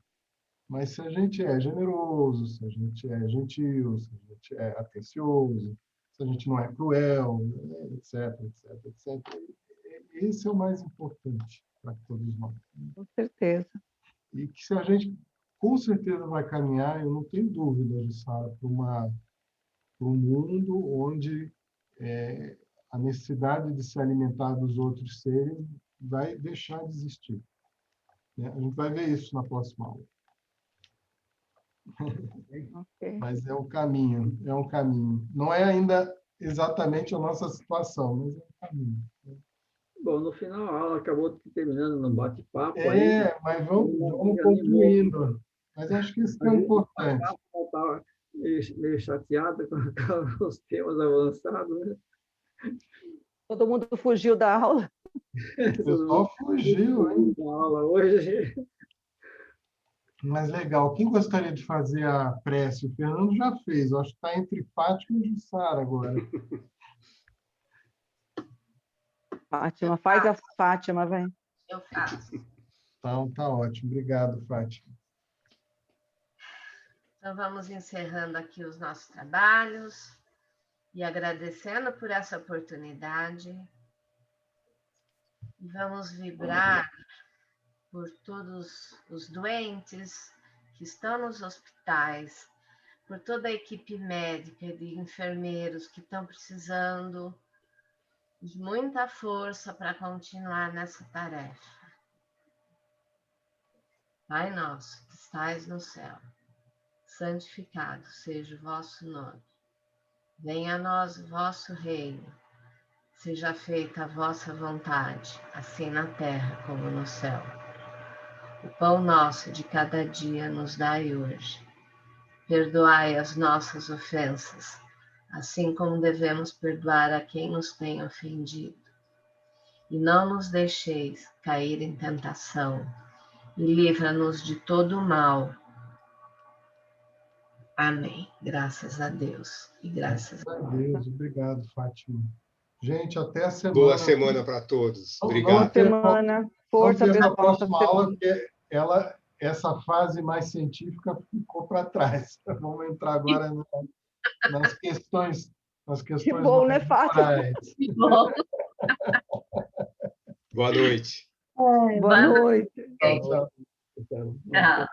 Mas se a gente é generoso, se a gente é gentil, se a gente é atencioso, se a gente não é cruel, né, etc, etc, etc. Esse é o mais importante para todos nós. Com certeza. E que se a gente, com certeza, vai caminhar, eu não tenho dúvida, Jussara, para um mundo onde a necessidade de se alimentar dos outros seres vai deixar de existir. Né? A gente vai ver isso na próxima aula. Okay. Mas é um caminho. Não é ainda exatamente a nossa situação, mas é um caminho. Bom, no final a aula acabou terminando num bate-papo. Mas vamos concluindo. Mas acho que isso é importante. Eu estava meio chateada com os temas avançados, né? Todo mundo fugiu da aula. O pessoal fugiu, hein? Da aula hoje. Mas legal. Quem gostaria de fazer a prece? O Fernando já fez. Eu acho que está entre Fátima e Jussara agora. Fátima, faz a Fátima, vai. Eu faço. Então, tá ótimo. Obrigado, Fátima. Então, vamos encerrando aqui os nossos trabalhos e agradecendo por essa oportunidade. E vamos vibrar por todos os doentes que estão nos hospitais, por toda a equipe médica e de enfermeiros que estão precisando de muita força para continuar nessa tarefa. Pai nosso, que estais no céu, santificado seja o vosso nome. Venha a nós o vosso reino. Seja feita a vossa vontade, assim na terra como no céu. O pão nosso de cada dia nos dai hoje. Perdoai as nossas ofensas, assim como devemos perdoar a quem nos tem ofendido. E não nos deixeis cair em tentação, e livra-nos de todo o mal. Amém. Graças a Deus. E graças a Deus. Obrigado, Fátima. Gente, até a semana. Boa semana para todos. Boa Obrigado. semana. Força, pessoal. Na próxima aula, porque essa fase mais científica ficou para trás. Vamos entrar agora nas questões. Que bom, né, Fátima? Que bom. Boa noite. Boa noite. Tchau, tchau. Tchau.